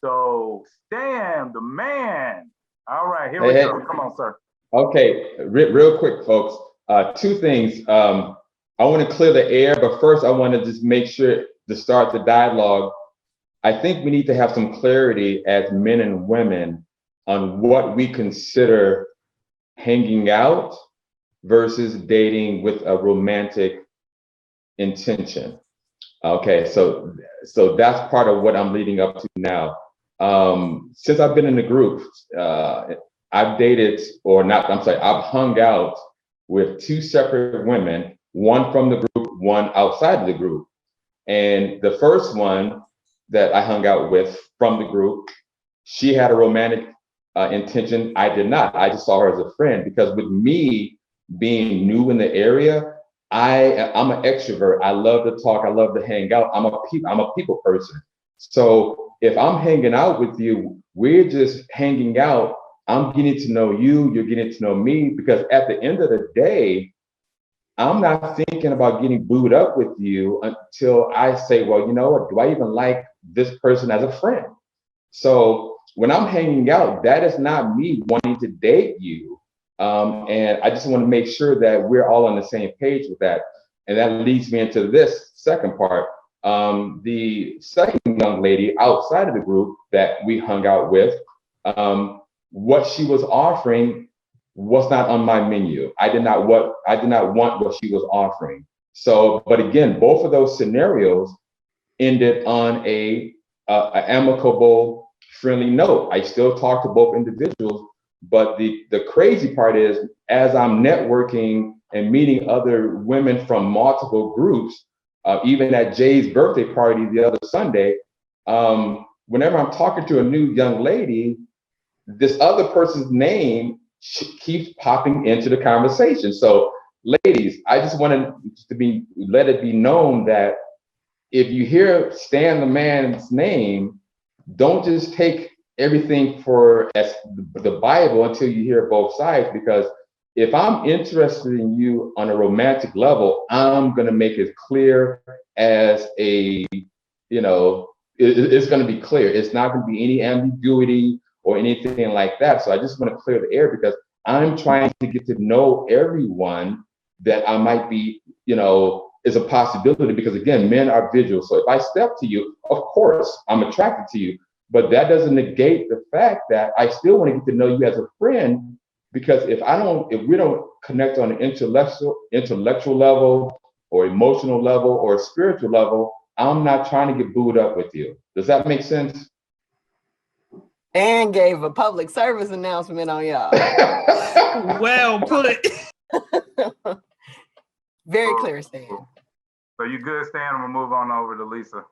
So, Stan, the man. All right, here Hey, we hey. go. Come on, sir. Okay, real quick, folks. Two things. I want to clear the air, but first I want to just make sure to start the dialogue. I think we need to have some clarity as men and women on what we consider hanging out versus dating with a romantic intention. Okay, so that's part of what I'm leading up to now. Since I've been in the group, I've dated, or not, I'm sorry, I've hung out with two separate women, one from the group, one outside of the group. And the first one that I hung out with from the group, she had a romantic intention. I did not. I just saw her as a friend because with me being new in the area, I'm an extrovert. I love to talk. I love to hang out. I'm a people person. So if I'm hanging out with you, we're just hanging out. I'm getting to know you. You're getting to know me because at the end of the day, I'm not thinking about getting booed up with you until I say, well, you know what? Do I even like this person as a friend? So when I'm hanging out, that is not me wanting to date you. And I just want to make sure that we're all on the same page with that. And that leads me into this second part. The second young lady outside of the group that we hung out with, what she was offering was not on my menu. I did not want what she was offering. So, but again, both of those scenarios ended on a amicable, friendly note. I still talk to both individuals, but the crazy part is, as I'm networking and meeting other women from multiple groups, even at Jay's birthday party the other Sunday, whenever I'm talking to a new young lady, this other person's name keeps popping into the conversation. So, ladies, I just wanted to let it be known that if you hear Stan the man's name, don't just take everything for as the Bible until you hear both sides. Because if I'm interested in you on a romantic level, I'm gonna make it clear as it's gonna be clear. It's not gonna be any ambiguity or anything like that. So I just want to clear the air because I'm trying to get to know everyone that I might be, is a possibility because again, men are visual. So if I step to you, of course, I'm attracted to you, but that doesn't negate the fact that I still want to get to know you as a friend because if we don't connect on an intellectual level or emotional level or spiritual level, I'm not trying to get booed up with you. Does that make sense? And gave a public service announcement on y'all. Well put. Very clear, Stan. So you good, Stan? I'm gonna move on over to Lisa.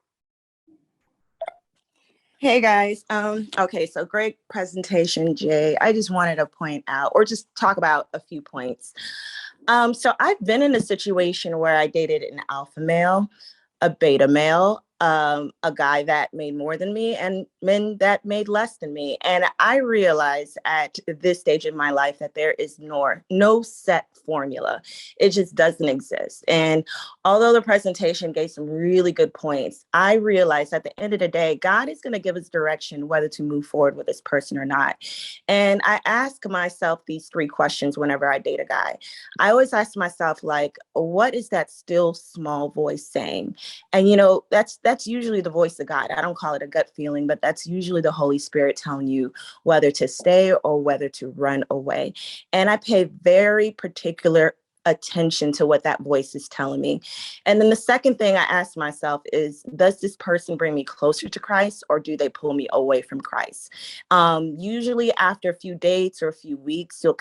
Hey guys. Okay, so great presentation, Jay. I just wanted to point out or just talk about a few points. So I've been in a situation where I dated an alpha male, a beta male, a guy that made more than me, and men that made less than me. And I realized at this stage in my life that there is no set formula. It just doesn't exist. And although the presentation gave some really good points, I realized at the end of the day, God is going to give us direction whether to move forward with this person or not. And I ask myself these three questions whenever I date a guy. I always ask myself, like, what is that still small voice saying? And, that's usually the voice of God. I don't call it a gut feeling, but that's usually the Holy Spirit telling you whether to stay or whether to run away. And I pay very particular attention to what that voice is telling me. And then the second thing I ask myself is, does this person bring me closer to Christ or do they pull me away from Christ? Usually after a few dates or a few weeks, you'll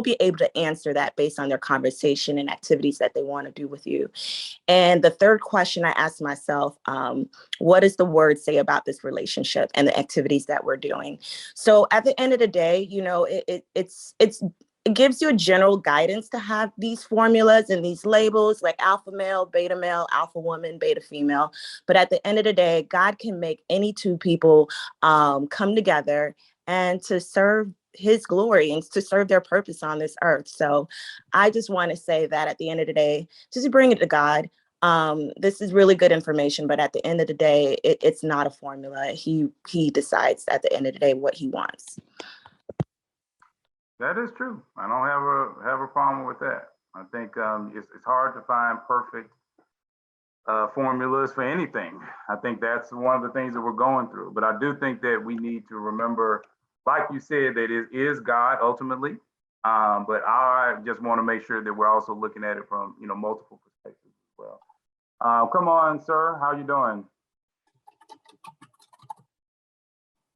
be able to answer that based on their conversation and activities that they want to do with you. And the third question I ask myself, what does the word say about this relationship and the activities that we're doing? So at the end of the day, it gives you a general guidance to have these formulas and these labels like alpha male, alpha woman, beta female. But at the end of the day, God can make any two people come together and to serve his glory and to serve their purpose on this earth. So I just want to say that at the end of the day, just bring it to God. This is really good information, but at the end of the day, it's not a formula. He decides at the end of the day what he wants. That is true. I don't have a problem with that. I think it's hard to find perfect formulas for anything. I think that's one of the things that we're going through. But I do think that we need to remember, like you said, that it is God ultimately. But I just want to make sure that we're also looking at it from multiple perspectives as well. Come on, sir. How you doing?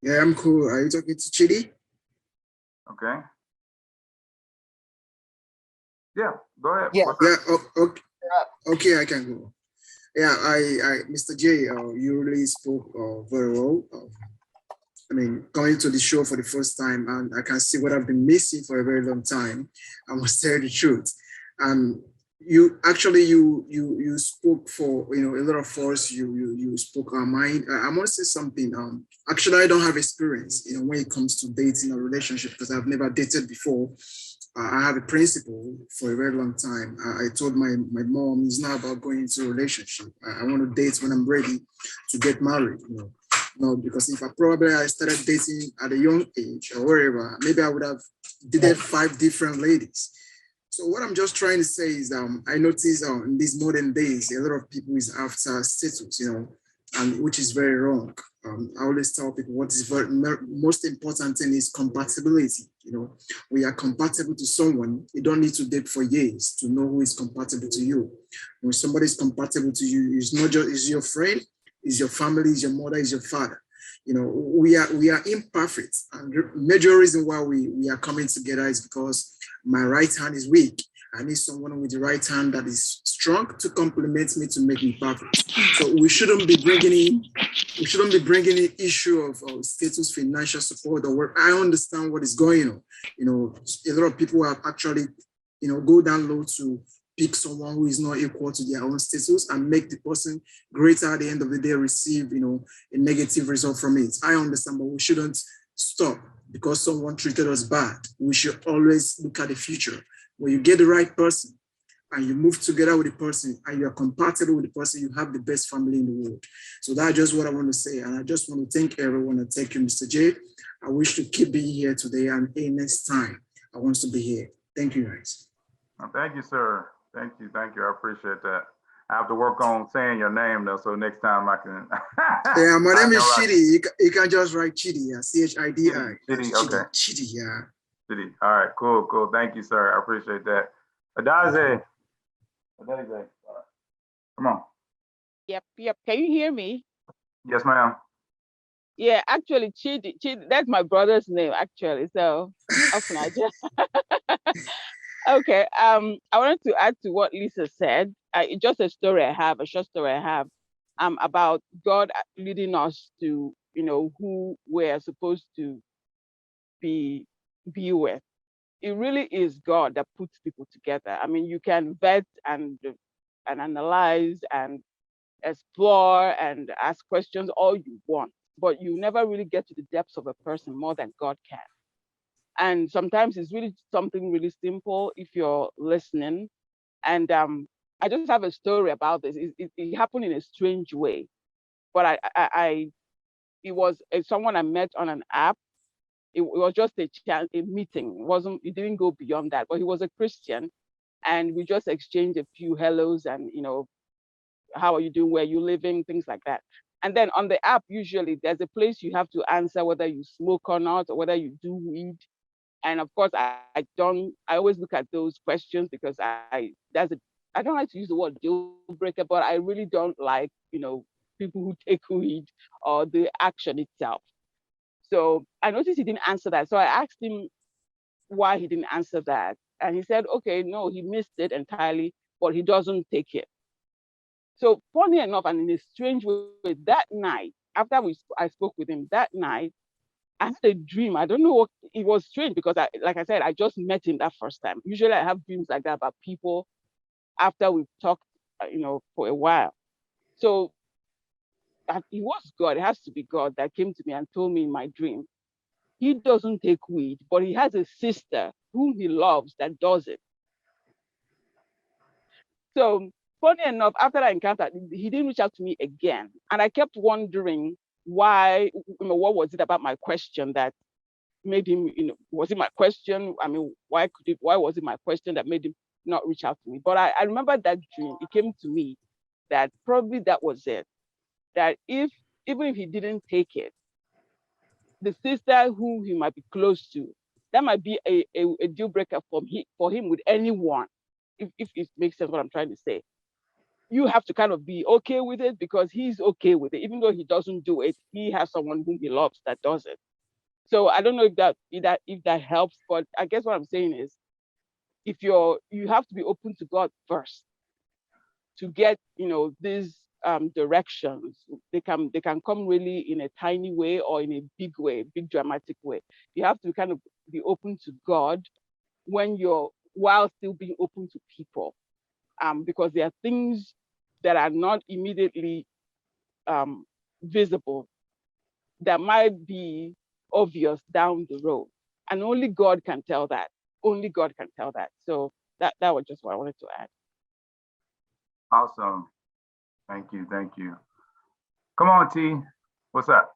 Yeah, I'm cool. Are you talking to Chidi? Okay. Yeah, go ahead. Yeah. Yeah, okay. Okay, I can go. Yeah, Mr. J, you really spoke very well. I mean, coming to the show for the first time, and I can see what I've been missing for a very long time. I must tell the truth. You actually you spoke for a lot of us. You spoke our mind. I want to say something. Actually, I don't have experience when it comes to dating a relationship because I've never dated before. I have a principle for a very long time. I told my mom it's not about going into a relationship. I want to date when I'm ready to get married. No, because if I started dating at a young age or wherever, maybe I would have dated 5 different ladies. So what I'm just trying to say is I notice in these modern days, a lot of people is after status, and which is very wrong. I always tell people what is most important thing is compatibility. We are compatible to someone. You don't need to date for years to know who is compatible to you. When somebody is compatible to you, it's not just is your friend, is your family, is your mother, is your father. We are imperfect, and the major reason why we are coming together is because my right hand is weak. I need someone with the right hand that is strong to complement me to make me perfect. So we shouldn't be bringing in issue of status, financial support, or work. I understand what is going on. A lot of people have actually, go down low to pick someone who is not equal to their own status and make the person greater at the end of the day receive, a negative result from it. I understand, but we shouldn't stop because someone treated us bad. We should always look at the future. When you get the right person and you move together with the person and you're compatible with the person, you have the best family in the world. So that's just what I want to say. And I just want to thank everyone and thank you, Mr. J. I wish to keep being here today and next time I want to be here. Thank you, guys. Well, thank you, sir. Thank you. I appreciate that. I have to work on saying your name though, so next time I can. Yeah, my name is Chidi. You can just write Chidi, yeah, Chidi. Chidi, okay. Chidi, yeah. Chidi. All right, cool. Thank you, sir. I appreciate that. Adaze. Come on. Yep. Can you hear me? Yes, ma'am. Yeah, actually, Chidi, that's my brother's name, actually. So, often I just. Okay. I wanted to add to what Lisa said. Just a short story I have, about God leading us to, who we're supposed to be with. It really is God that puts people together. I mean, you can vet and analyze and explore and ask questions all you want, but you never really get to the depths of a person more than God can. And sometimes it's really something really simple if you're listening. And I just have a story about this. It happened in a strange way, but it was someone I met on an app. It was just a meeting. It didn't go beyond that, but he was a Christian. And we just exchanged a few hellos and, how are you doing? Where are you living? Things like that. And then on the app, usually there's a place you have to answer whether you smoke or not, or whether you do weed. And of course, I always look at those questions because I don't like to use the word deal breaker, but I really don't like, people who take weed or the action itself. So I noticed he didn't answer that. So I asked him why he didn't answer that. And he said, okay, no, he missed it entirely, but he doesn't take it. So funny enough, and in a strange way, that night, after I spoke with him that night, I had a dream. I don't know what, it was strange because like I said, I just met him that first time. Usually I have dreams like that about people after we've talked, for a while. So it was God, it has to be God that came to me and told me in my dream, he doesn't take weed, but he has a sister whom he loves that does it. So funny enough, after that encounter, he didn't reach out to me again. And I kept wondering why, what was it about my question that made him, was it my question? I mean, why was it my question that made him not reach out to me? But I remember that dream, it came to me that probably that was it. That even if he didn't take it, the sister who he might be close to, that might be a deal breaker for him with anyone, if it makes sense what I'm trying to say. You have to kind of be okay with it because he's okay with it. Even though he doesn't do it, he has someone whom he loves that does it. So I don't know if that helps, but I guess what I'm saying is, you have to be open to God first to get, these directions. They can come really in a tiny way or in a big way, big dramatic way. You have to kind of be open to God while still being open to people, because there are things that are not immediately visible that might be obvious down the road, and only God can tell that. Only God can tell that. So that was just what I wanted to add. Awesome. Thank you. Come on, T. What's up?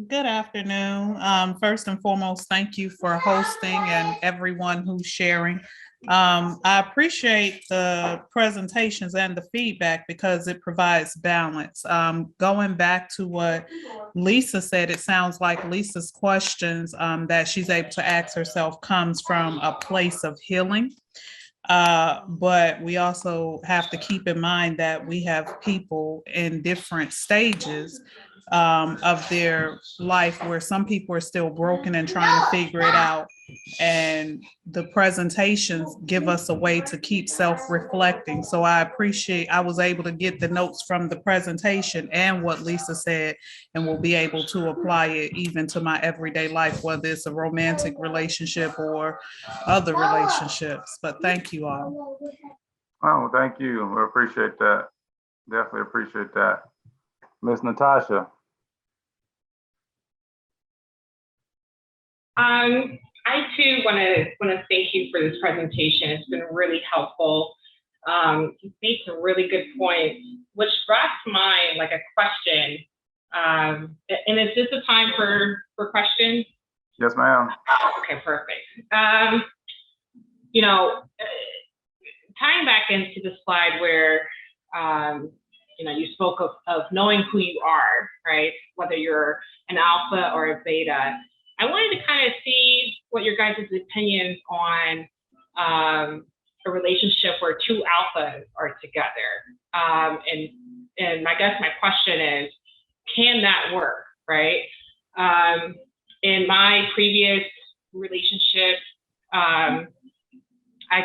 Good afternoon. First and foremost, thank you for hosting and everyone who's sharing. I appreciate the presentations and the feedback because it provides balance. Going back to what Lisa said, it sounds like Lisa's questions that she's able to ask herself comes from a place of healing. But we also have to keep in mind that we have people in different stages of their life where some people are still broken and trying to figure it out. And the presentations give us a way to keep self-reflecting. So I was able to get the notes from the presentation and what Lisa said, and will be able to apply it even to my everyday life, whether it's a romantic relationship or other relationships. But thank you all. Oh, thank you. We appreciate that. Definitely appreciate that. Miss Natasha. I too want to thank you for this presentation. It's been really helpful. You made some really good points, which brought to mind like a question. And is this a time for questions? Yes, ma'am. Okay, perfect. Tying back into the slide where you spoke of knowing who you are, right? Whether you're an alpha or a beta. I wanted to kind of see what your guys' opinions on a relationship where two alphas are together. And I guess my question is, can that work, right? In my previous relationship, I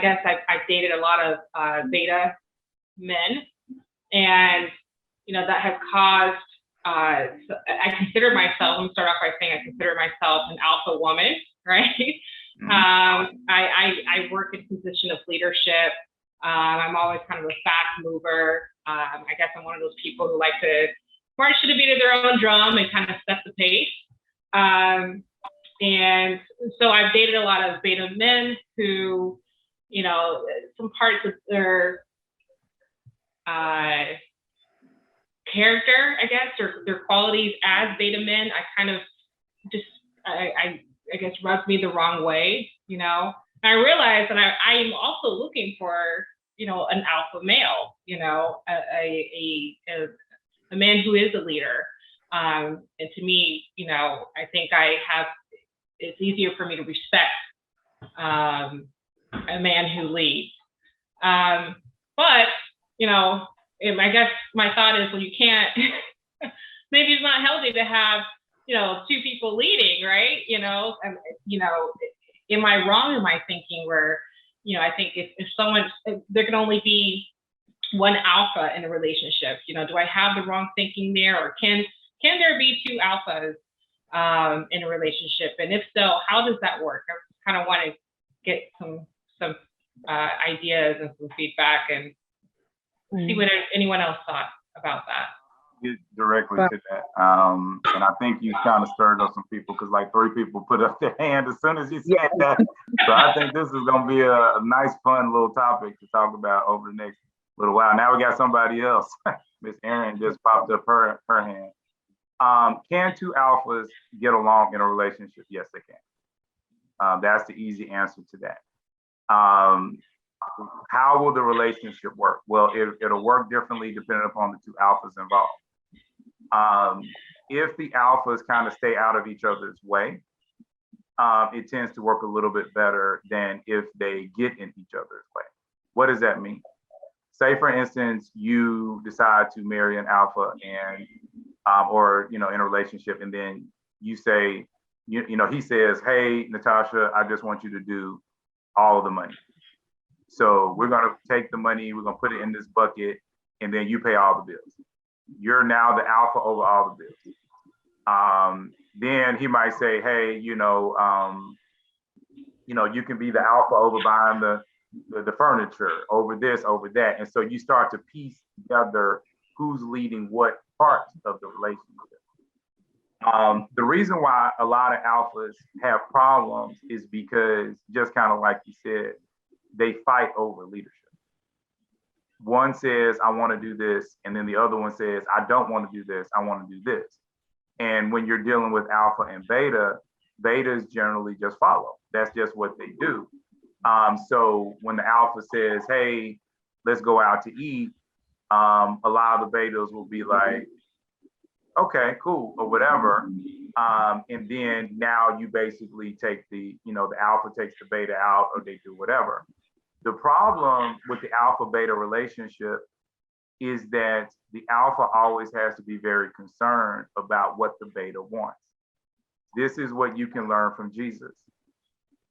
guess I've dated a lot of beta men, and that has caused. So I consider myself. Let me start off by saying I consider myself an alpha woman, right? I work in a position of leadership. I'm always kind of a fast mover. I guess I'm one of those people who like to march to the beat of their own drum and kind of set the pace. And so I've dated a lot of beta men who, some parts of their character, I guess, or their qualities as beta men, I kind of just, I guess, rubs me the wrong way, And I realized that I am also looking for, an alpha male, a man who is a leader. And to me, I think it's easier for me to respect a man who leads. But, I guess my thought is, well, you can't, maybe it's not healthy to have, two people leading, right? Am I wrong in my thinking where, I think if there can only be one alpha in a relationship, do I have the wrong thinking there, or can there be two alphas in a relationship? And if so, how does that work? I kind of want to get some ideas and some feedback and see what anyone else thought about that. Get directly to that. And I think you kind of stirred up some people because like 3 people put up their hand as soon as you said that. So I think this is going to be a nice, fun little topic to talk about over the next little while. Now we got somebody else. Miss Erin just popped up her hand. Can two alphas get along in a relationship? Yes, they can. That's the easy answer to that. How will the relationship work? Well, it'll work differently depending upon the two alphas involved. If the alphas kind of stay out of each other's way, it tends to work a little bit better than if they get in each other's way. What does that mean? Say, for instance, you decide to marry an alpha and, or, in a relationship, and then you say, he says, hey, Natasha, I just want you to do all of the money. So we're going to take the money, we're going to put it in this bucket, and then you pay all the bills. You're now the alpha over all the bills. Then he might say, hey, you can be the alpha over buying the furniture, over this, over that. And so you start to piece together who's leading what part of the relationship. The reason why a lot of alphas have problems is because, just kind of like you said, they fight over leadership. One says, I want to do this, and then the other one says, I don't want to do this, I want to do this. And when you're dealing with alpha and beta, betas generally just follow. That's just what they do. So when the alpha says, hey, let's go out to eat, a lot of the betas will be like, okay, cool, or whatever. And then now you basically take the alpha takes the beta out, or they do whatever. The problem with the alpha beta relationship is that the alpha always has to be very concerned about what the beta wants. This is what you can learn from Jesus,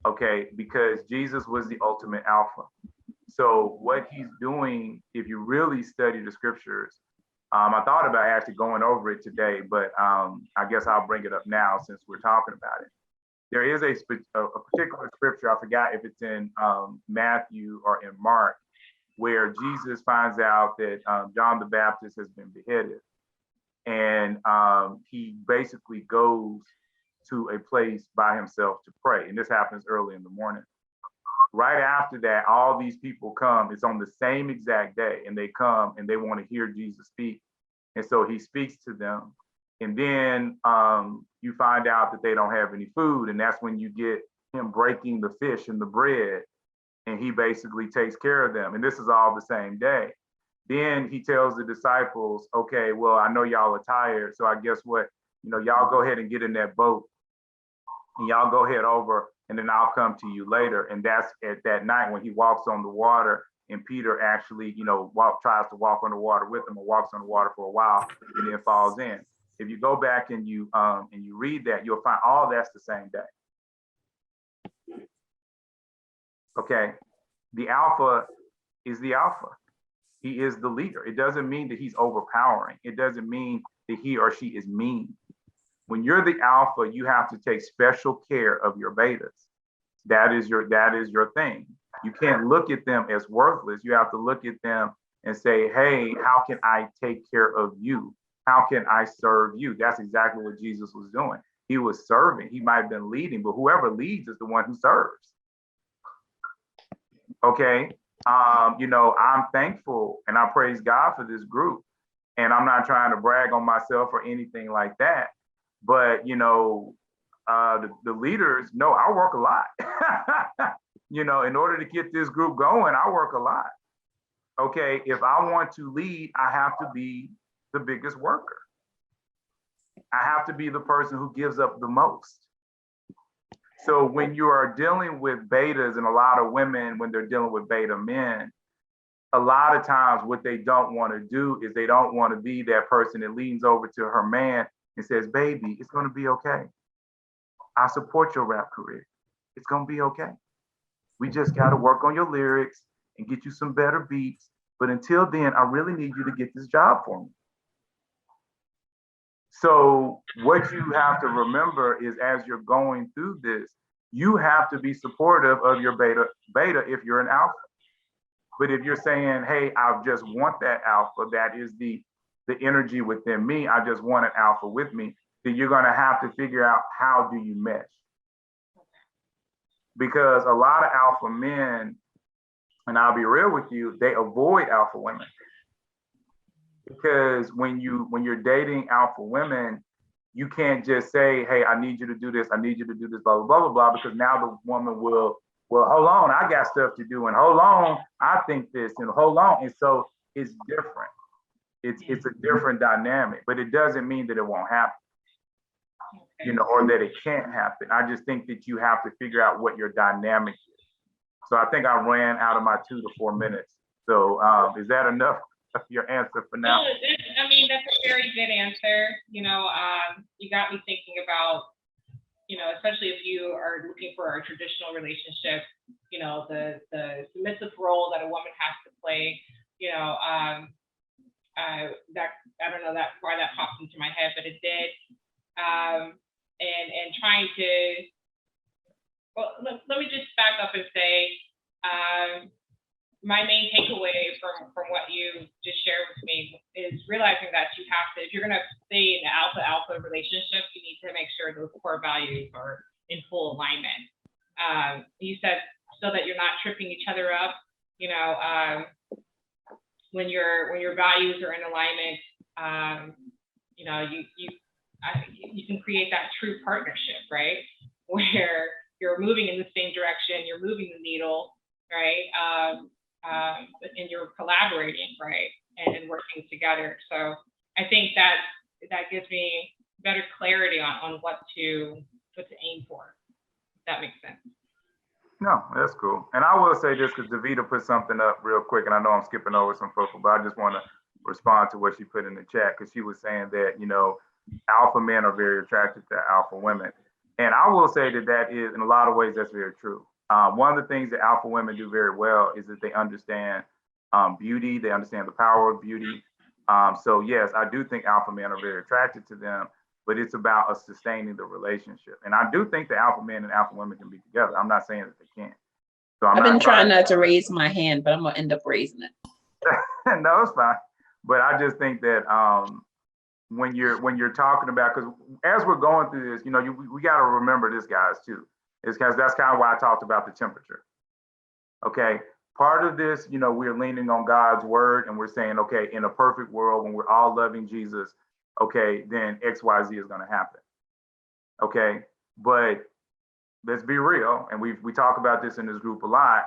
okay? Because Jesus was the ultimate alpha. So what he's doing, if you really study the scriptures, I thought about actually going over it today, but I guess I'll bring it up now since we're talking about it. There is a particular scripture, I forgot if it's in Matthew or in Mark, where Jesus finds out that John the Baptist has been beheaded. And he basically goes to a place by himself to pray. And this happens early in the morning. Right after that, all these people come. It's on the same exact day, and they come and they want to hear Jesus speak. And so he speaks to them. And then you find out that they don't have any food. And that's when you get him breaking the fish and the bread. And he basically takes care of them. And this is all the same day. Then he tells the disciples, okay, well, I know y'all are tired. So I guess what, y'all go ahead and get in that boat and y'all go head over, and then I'll come to you later. And that's at that night when he walks on the water, and Peter actually, tries to walk on the water with him, or walks on the water for a while and then falls in. If you go back and you read that, you'll find all that's the same day. Okay, the alpha is the alpha. He is the leader. It doesn't mean that he's overpowering. It doesn't mean that he or she is mean. When you're the alpha, you have to take special care of your betas. That is your thing. You can't look at them as worthless. You have to look at them and say, hey, how can I take care of you? How can I serve you? That's exactly what Jesus was doing. He was serving. He might have been leading, but whoever leads is the one who serves. Okay. I'm thankful and I praise God for this group. And I'm not trying to brag on myself or anything like that. But, the leaders know I work a lot. In order to get this group going, I work a lot. Okay. If I want to lead, I have to be the biggest worker. I have to be the person who gives up the most. So when you are dealing with betas, and a lot of women, when they're dealing with beta men, a lot of times what they don't want to do is they don't want to be that person that leans over to her man and says, baby, it's going to be okay. I support your rap career. It's going to be okay. We just got to work on your lyrics and get you some better beats. But until then, I really need you to get this job for me. So what you have to remember is, as you're going through this, you have to be supportive of your beta if you're an alpha. But if you're saying, hey, I just want that alpha, that is the energy within me, I just want an alpha with me, then you're going to have to figure out, how do you mesh? Because a lot of alpha men and I'll be real with you, they avoid alpha women. Because when you're dating alpha women, you can't just say, hey, I need you to do this, I need you to do this, blah, blah, blah, blah, blah, because now the woman will, well, hold on, I got stuff to do, and hold on, I think this, and hold on. And so it's different. It's a different dynamic, but it doesn't mean that it won't happen, you know, or that it can't happen. I just think that you have to figure out what your dynamic is. So I think I ran out of my 2 to 4 minutes. So is that enough of your answer for now? No, I mean, that's a very good answer. You know, you got me thinking about, you know, especially if you are looking for a traditional relationship, you know, the submissive role that a woman has to play, you know, that, I don't know that why that popped into my head, but it did. And trying to, well, let me just back up and say, my main takeaway from what you just shared with me is realizing that you have to, if you're going to stay in an alpha relationship, you need to make sure those core values are in full alignment. You said so that you're not tripping each other up, you know, when your values are in alignment, you know, you can create that true partnership, right? Where you're moving in the same direction, you're moving the needle, right? And you're collaborating, right? And working together. So I think that gives me better clarity on what to aim for. If that makes sense. No, that's cool. And I will say this because Davita put something up real quick, and I know I'm skipping over some people, but I just want to respond to what she put in the chat, because she was saying that, you know, alpha men are very attracted to alpha women. And I will say that is, in a lot of ways, that's very true. One of the things that alpha women do very well is that they understand beauty, they understand the power of beauty. So yes, I do think alpha men are very attracted to them, but it's about us sustaining the relationship. And I do think that alpha men and alpha women can be together. I'm not saying that they can't. So I've been trying not to raise my hand, but I'm gonna end up raising it. No, it's fine. But I just think that when you're talking about, because as we're going through this, you know, we got to remember this, guys, too. It's because that's kind of why I talked about the temperature. Okay, part of this, you know, we're leaning on God's word, and we're saying, okay, in a perfect world, when we're all loving Jesus, okay, then X, Y, Z is going to happen. Okay, but let's be real, and we talk about this in this group a lot.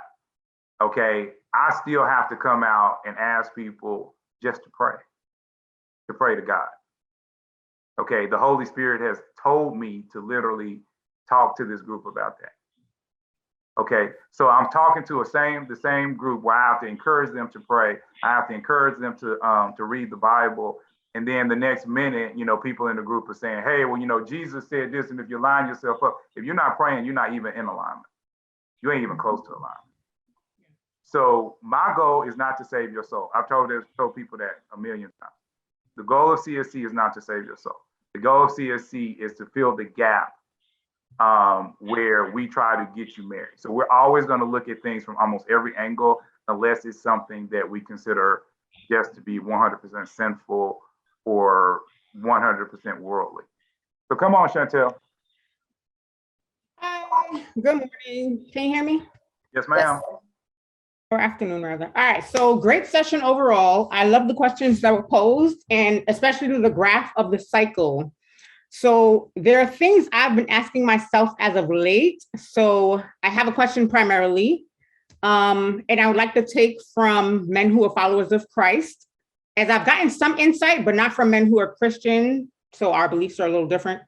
Okay, I still have to come out and ask people just to pray to God. Okay, the Holy Spirit has told me to literally talk to this group about that. Okay, so I'm talking to the same group where I have to encourage them to pray. I have to encourage them to read the Bible. And then the next minute, you know, people in the group are saying, hey, well, you know, Jesus said this, and if you line yourself up, if you're not praying, you're not even in alignment. You ain't even close to alignment. So my goal is not to save your soul. I've told people that a million times. The goal of CSC is not to save your soul. The goal of CSC is to fill the gap where we try to get you married. So we're always going to look at things from almost every angle, unless it's something that we consider just to be 100% sinful or 100% worldly. So come on, Chantel. Hi, good morning. Can you hear me? Yes, ma'am. Or afternoon, rather. All right, so great session overall. I love the questions that were posed, and especially the graph of the cycle. So there are things I've been asking myself as of late. So I have a question primarily, and I would like to take from men who are followers of Christ, as I've gotten some insight, but not from men who are Christian. So our beliefs are a little different.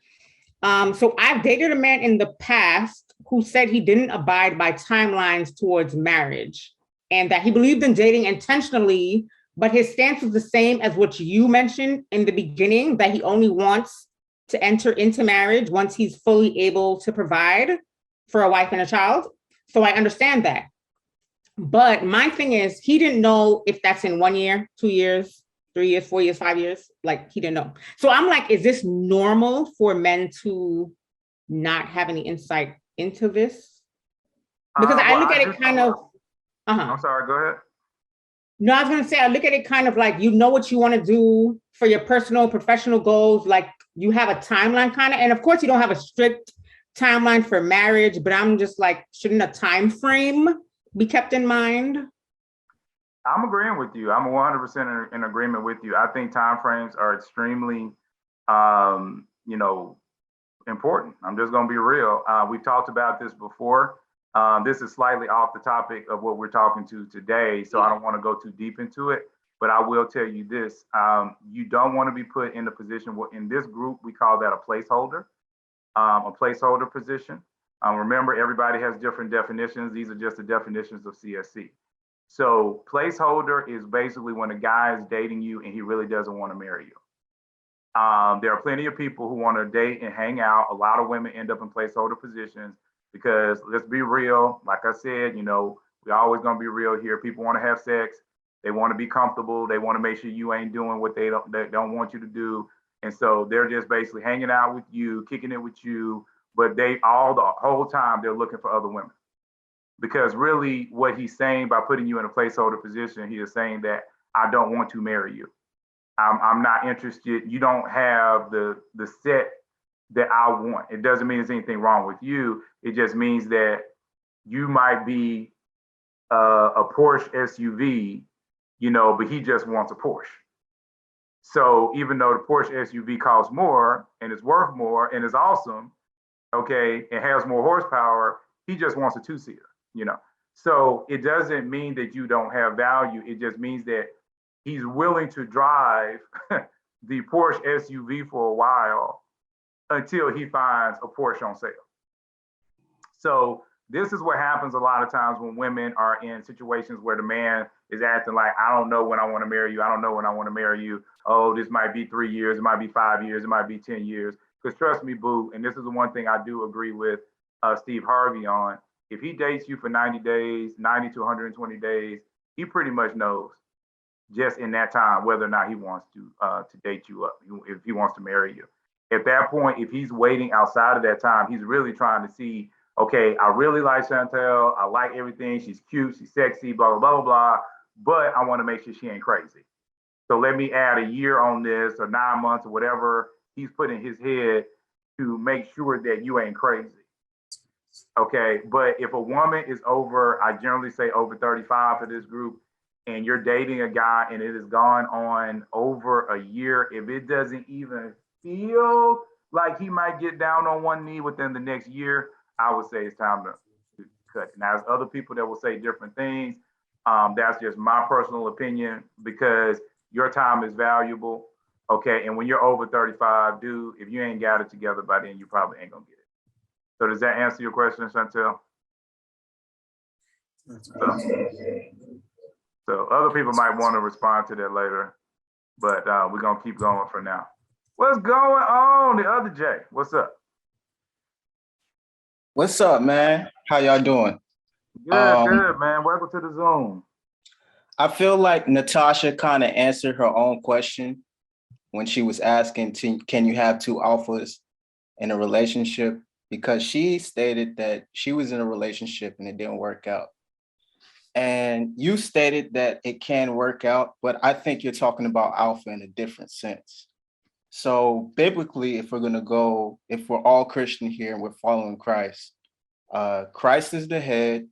So I've dated a man in the past who said he didn't abide by timelines towards marriage, and that he believed in dating intentionally, but his stance was the same as what you mentioned in the beginning, that he only wants to enter into marriage once he's fully able to provide for a wife and a child. So I understand that. But my thing is, he didn't know if that's in 1 year, 2 years, 3 years, 4 years, 5 years, like he didn't know. So I'm like, is this normal for men to not have any insight into this? Because I look at it kind of, I'm sorry, go ahead. No, I was gonna say, I look at it kind of like, you know what you wanna do for your personal, professional goals, like you have a timeline kind of, and of course you don't have a strict timeline for marriage, but I'm just like, shouldn't a time frame be kept in mind I'm agreeing with you. I'm 100% in agreement with you. I think timeframes are extremely, important. I'm just going to be real. We've talked about this before. This is slightly off the topic of what we're talking to today, so I don't want to go too deep into it. But I will tell you this: you don't want to be put in a position where, in this group, we call that a placeholder position. Remember, everybody has different definitions. These are just the definitions of CSC. So placeholder is basically when a guy is dating you and he really doesn't want to marry you. There are plenty of people who want to date and hang out. A lot of women end up in placeholder positions because, let's be real, like I said, we're always going to be real here. People want to have sex. They want to be comfortable. They want to make sure you ain't doing what they don't want you to do. And so they're just basically hanging out with you, kicking it with you, but the whole time they're looking for other women. Because really what he's saying by putting you in a placeholder position, he is saying that I don't want to marry you. I'm not interested. You don't have the set that I want. It doesn't mean there's anything wrong with you. It just means that you might be a Porsche SUV, but he just wants a Porsche. So even though the Porsche SUV costs more and it's worth more and is awesome, okay, it has more horsepower, he just wants a two-seater, So it doesn't mean that you don't have value. It just means that he's willing to drive the Porsche SUV for a while until he finds a Porsche on sale. So this is what happens a lot of times when women are in situations where the man is acting like, I don't know when I want to marry you. I don't know when I want to marry you. Oh, this might be 3 years. It might be 5 years. It might be 10 years. Because trust me, boo, and this is the one thing I do agree with Steve Harvey on. If he dates you for 90 days, 90 to 120 days, he pretty much knows just in that time whether or not he wants to date you up, if he wants to marry you. At that point, if he's waiting outside of that time, he's really trying to see, okay, I really like Chantel. I like everything. She's cute. She's sexy, blah, blah, blah, blah. But I want to make sure she ain't crazy. So let me add a year on this or 9 months or whatever he's put in his head to make sure that you ain't crazy. Okay. But if a woman is over, I generally say over 35 for this group, and you're dating a guy and it has gone on over a year, if it doesn't even feel like he might get down on one knee within the next year, I would say it's time to cut. Now, there's other people that will say different things. That's just my personal opinion because your time is valuable. Okay. And when you're over 35, dude, if you ain't got it together by then, you probably ain't gonna get it. So does that answer your question, Chantel? So other people might want to respond to that later, but we're gonna keep going for now. What's going on? The other Jay, what's up? What's up, man? How y'all doing? Good, man. Welcome to the Zoom. I feel like Natasha kind of answered her own question when she was asking, can you have two alphas in a relationship? Because she stated that she was in a relationship and it didn't work out. And you stated that it can work out, but I think you're talking about alpha in a different sense. So biblically, if we're all Christian here and we're following Christ, Christ is the head,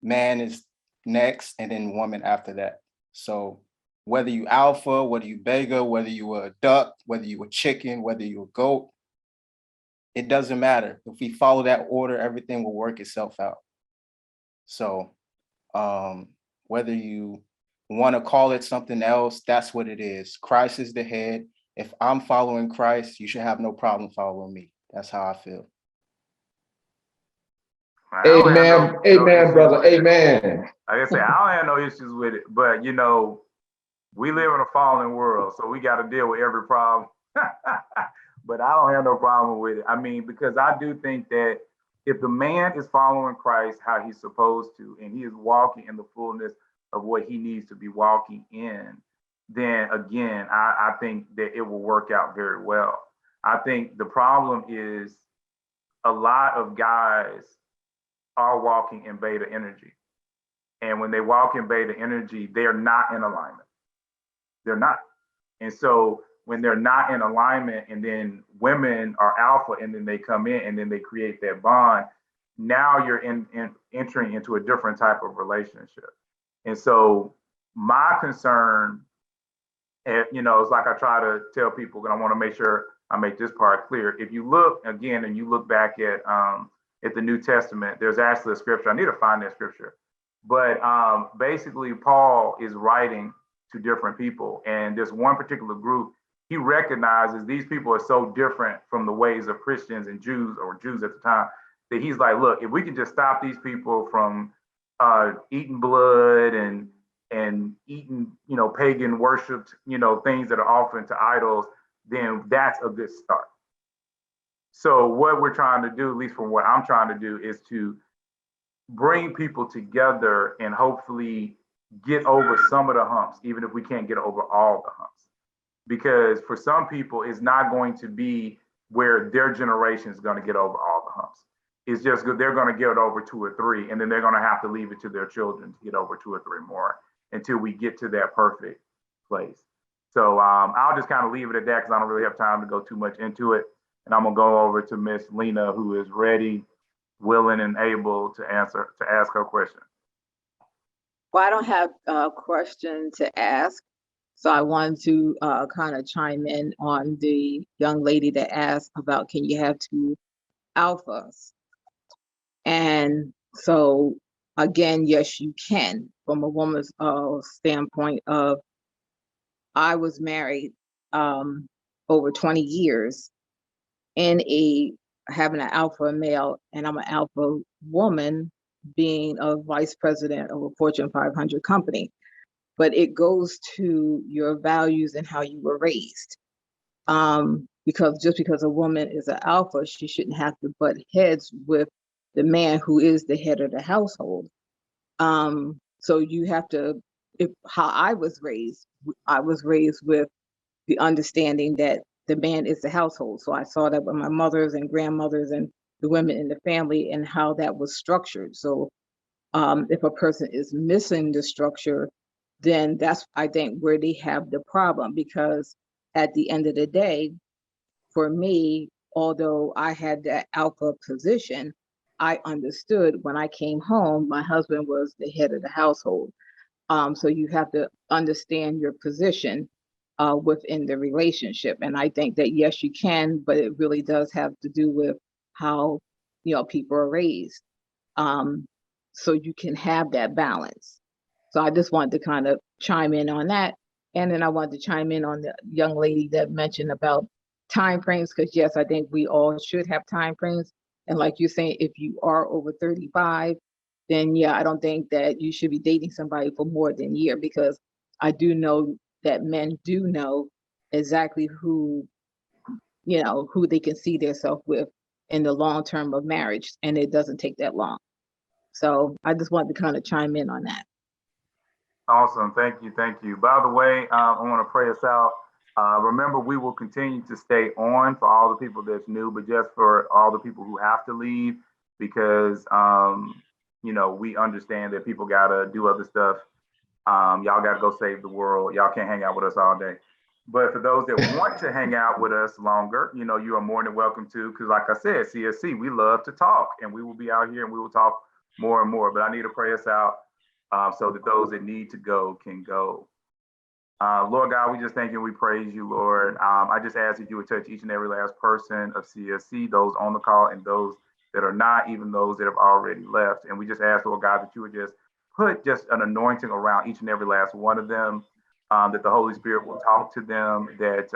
man is next, and then woman after that. So whether you alpha, whether you beta, whether you were a duck, whether you were chicken, whether you were goat, it doesn't matter. If we follow that order, everything will work itself out. So whether you want to call it something else, that's what it is. Christ is the head. If I'm following Christ, you should have no problem following me. That's how I feel. Amen, amen, brother, amen. Like I said, I don't have no issues with it, but we live in a fallen world, so we got to deal with every problem. But I don't have no problem with it. I mean, because I do think that if the man is following Christ how he's supposed to, and he is walking in the fullness of what he needs to be walking in, then again, I think that it will work out very well. I think the problem is a lot of guys are walking in beta energy. And when they walk in beta energy, they're not in alignment. They're not. And so when they're not in alignment and then women are alpha and then they come in and then they create that bond, now you're entering into a different type of relationship. And so my concern, you know, it's like I try to tell people, and I want to make sure I make this part clear. If you look again and you look back at the New Testament, there's actually a scripture. I need to find that scripture. But basically, Paul is writing to different people. And this one particular group, he recognizes these people are so different from the ways of Christians and Jews, or Jews at the time, that he's like, look, if we can just stop these people from eating blood and eating, you know, pagan worshipped, you know, things that are offered to idols, then that's a good start. So what we're trying to do, at least from what I'm trying to do, is to bring people together and hopefully get over some of the humps, even if we can't get over all the humps. Because for some people, it's not going to be where their generation is going to get over all the humps. It's just they're going to get over 2 or 3, and then they're going to have to leave it to their children to get over 2 or 3 more until we get to that perfect place. So I'll just kind of leave it at that because I don't really have time to go too much into it. And I'm gonna go over to Miss Lena, who is ready, willing, and able to ask her question. Well, I don't have a question to ask, so I wanted to kind of chime in on the young lady that asked about, can you have 2 alphas? And so again, yes, you can. From a woman's standpoint of, I was married over 20 years in having an alpha male, and I'm an alpha woman being a vice president of a Fortune 500 company. But it goes to your values and how you were raised. Because just because a woman is an alpha, she shouldn't have to butt heads with the man who is the head of the household. So you have to, how I was raised with the understanding that the man is the household. So I saw that with my mothers and grandmothers and the women in the family and how that was structured. So if a person is missing the structure, then that's, I think, where they have the problem. Because at the end of the day, for me, although I had that alpha position, I understood when I came home, my husband was the head of the household. So you have to understand your position within the relationship. And I think that, yes, you can, but it really does have to do with how, you know, people are raised. So you can have that balance. So I just wanted to kind of chime in on that. And then I wanted to chime in on the young lady that mentioned about time frames, because yes, I think we all should have time frames. And like you're saying, if you are over 35, then yeah, I don't think that you should be dating somebody for more than a year, because I do know that men do know exactly who, you know, who they can see themselves with in the long term of marriage, and it doesn't take that long. So I just wanted to kind of chime in on that. Awesome, thank you, thank you. By the way, I want to pray us out. Remember, we will continue to stay on for all the people that's new, but just for all the people who have to leave, because you know, we understand that people gotta do other stuff. Y'all gotta go save the world. Y'all can't hang out with us all day. But for those that want to hang out with us longer, you know, you are more than welcome to, because like I said, CSC, we love to talk, and we will be out here and we will talk more and more. But I need to pray us out so that those that need to go can go. Lord God, we just thank you and we praise you, Lord. I just ask that you would touch each and every last person of CSC, those on the call and those that are not, even those that have already left. And we just ask, Lord God, that you would just put just an anointing around each and every last one of them, that the Holy Spirit will talk to them, that,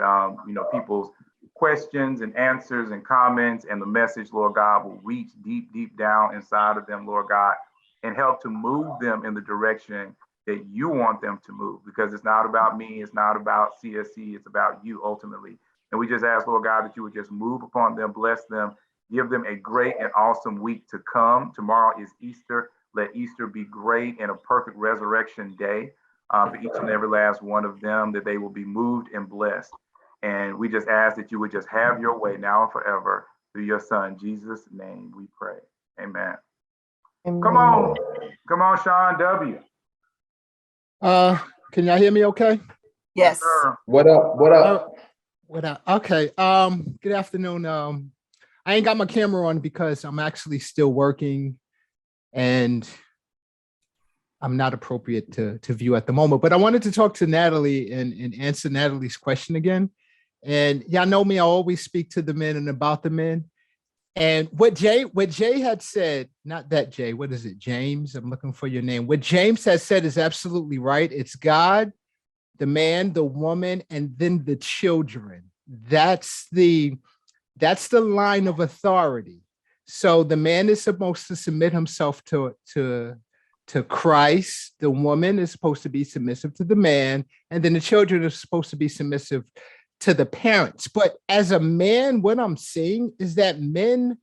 you know, people's questions and answers and comments and the message, Lord God, will reach deep, deep down inside of them, Lord God, and help to move them in the direction that you want them to move, because it's not about me, it's not about CSC, it's about you ultimately. And we just ask, Lord God, that you would just move upon them, bless them, give them a great and awesome week to come. Tomorrow is Easter. Let Easter be great and a perfect resurrection day for each and every last one of them, that they will be moved and blessed. And we just ask that you would just have your way now and forever through your son, Jesus' name we pray. Amen. Amen. Come on, Sean W. Can y'all hear me okay? Yes. What up? What up? Okay. Good afternoon. I ain't got my camera on because I'm actually still working, and I'm not appropriate to view at the moment. But I wanted to talk to Natalie and answer Natalie's question again. And y'all know me, I always speak to the men and about the men. And what Jay had said, not that Jay, what is it, James? I'm looking for your name. What James has said is absolutely right. It's God, the man, the woman, and then the children. That's the line of authority. So the man is supposed to submit himself to Christ. The woman is supposed to be submissive to the man, and then the children are supposed to be submissive to the parents. But as a man, what I'm seeing is that men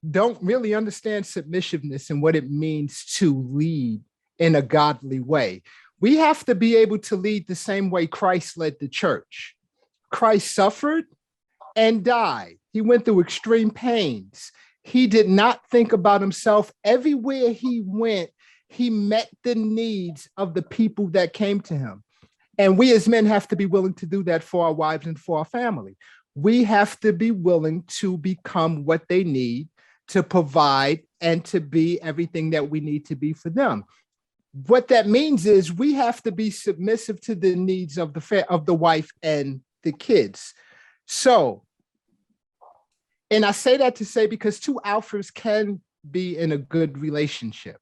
don't really understand submissiveness and what it means to lead in a godly way. We have to be able to lead the same way Christ led the church. Christ suffered and died. He went through extreme pains. He did not think about himself. Everywhere he went, he met the needs of the people that came to him. And we as men have to be willing to do that for our wives and for our family. We have to be willing to become what they need to provide and to be everything that we need to be for them. What that means is we have to be submissive to the needs of the wife and the kids. So, and I say that to say because two alphas can be in a good relationship.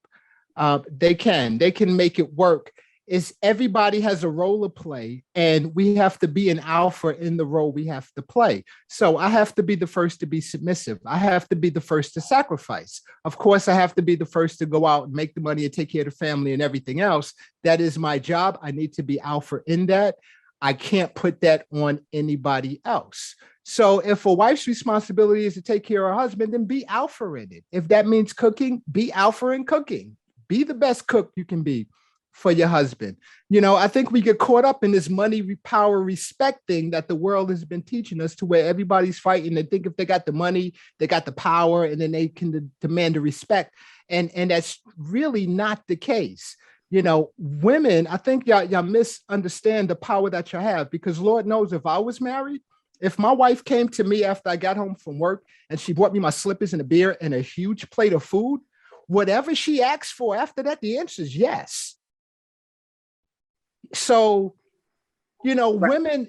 They can make it work. Is everybody has a role to play, and we have to be an alpha in the role we have to play. So I have to be the first to be submissive. I have to be the first to sacrifice. Of course, I have to be the first to go out and make the money and take care of the family and everything else. That is my job. I need to be alpha in that. I can't put that on anybody else. So if a wife's responsibility is to take care of her husband, then be alpha in it. If that means cooking, be alpha in cooking. Be the best cook you can be for your husband. You know, I think we get caught up in this money, power, respect thing that the world has been teaching us, to where everybody's fighting. They think if they got the money, they got the power, and then they can demand the respect. And that's really not the case. You know, women, I think y'all misunderstand the power that you have, because Lord knows if I was married, if my wife came to me after I got home from work and she brought me my slippers and a beer and a huge plate of food, whatever she asks for after that, the answer is yes. So, you know, women,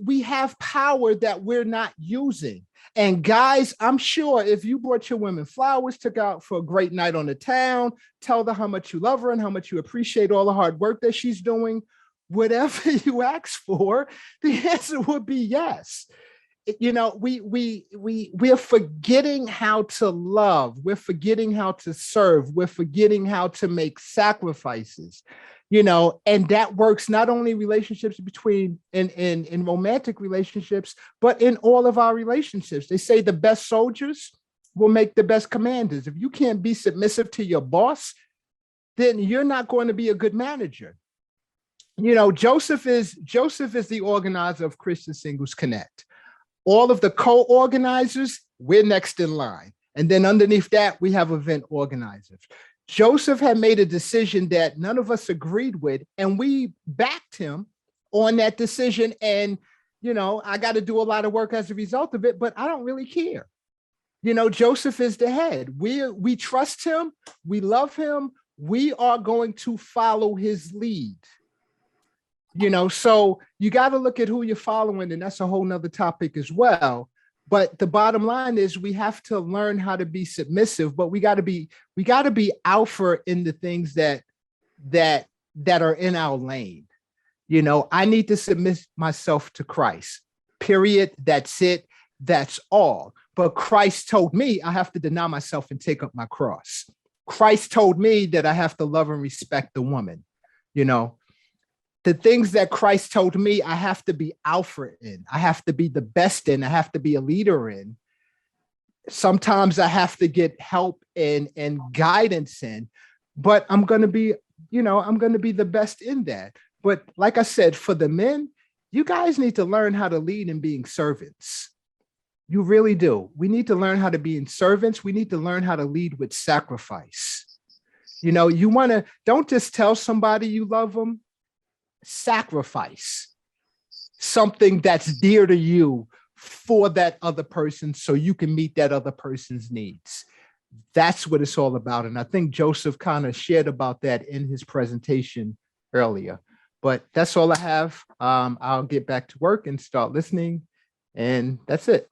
we have power that we're not using. And guys, I'm sure if you brought your women flowers, took out for a great night on the town, tell her how much you love her and how much you appreciate all the hard work that she's doing, whatever you ask for, the answer would be yes. You know, we're forgetting how to love. We're forgetting how to serve. We're forgetting how to make sacrifices. You know, and that works not only relationships between in romantic relationships, but in all of our relationships. They say the best soldiers will make the best commanders. If you can't be submissive to your boss, then you're not going to be a good manager. You know, Joseph is the organizer of Christian Singles Connect. All of the co-organizers, we're next in line. And then underneath that, we have event organizers. Joseph had made a decision that none of us agreed with, and we backed him on that decision. And, you know, I got to do a lot of work as a result of it, but I don't really care. You know, Joseph is the head. We trust him. We love him. We are going to follow his lead. You know, so you got to look at who you're following, and that's a whole nother topic as well. But the bottom line is we have to learn how to be submissive, but we got to be alpha in the things that are in our lane. You know, I need to submit myself to Christ, period. That's it. That's all. But Christ told me I have to deny myself and take up my cross. Christ told me that I have to love and respect the woman. You know, the things that Christ told me I have to be alpha in, I have to be the best in, I have to be a leader in. Sometimes I have to get help and guidance in, but I'm going to be, you know, I'm going to be the best in that. But like I said, for the men, you guys need to learn how to lead in being servants. You really do. We need to learn how to be in servants. We need to learn how to lead with sacrifice. You know, you want to, don't just tell somebody you love them. Sacrifice something that's dear to you for that other person so you can meet that other person's needs. That's what it's all about. And I think Joseph kind of shared about that in his presentation earlier. But that's all I have. I'll get back to work and start listening. And that's it.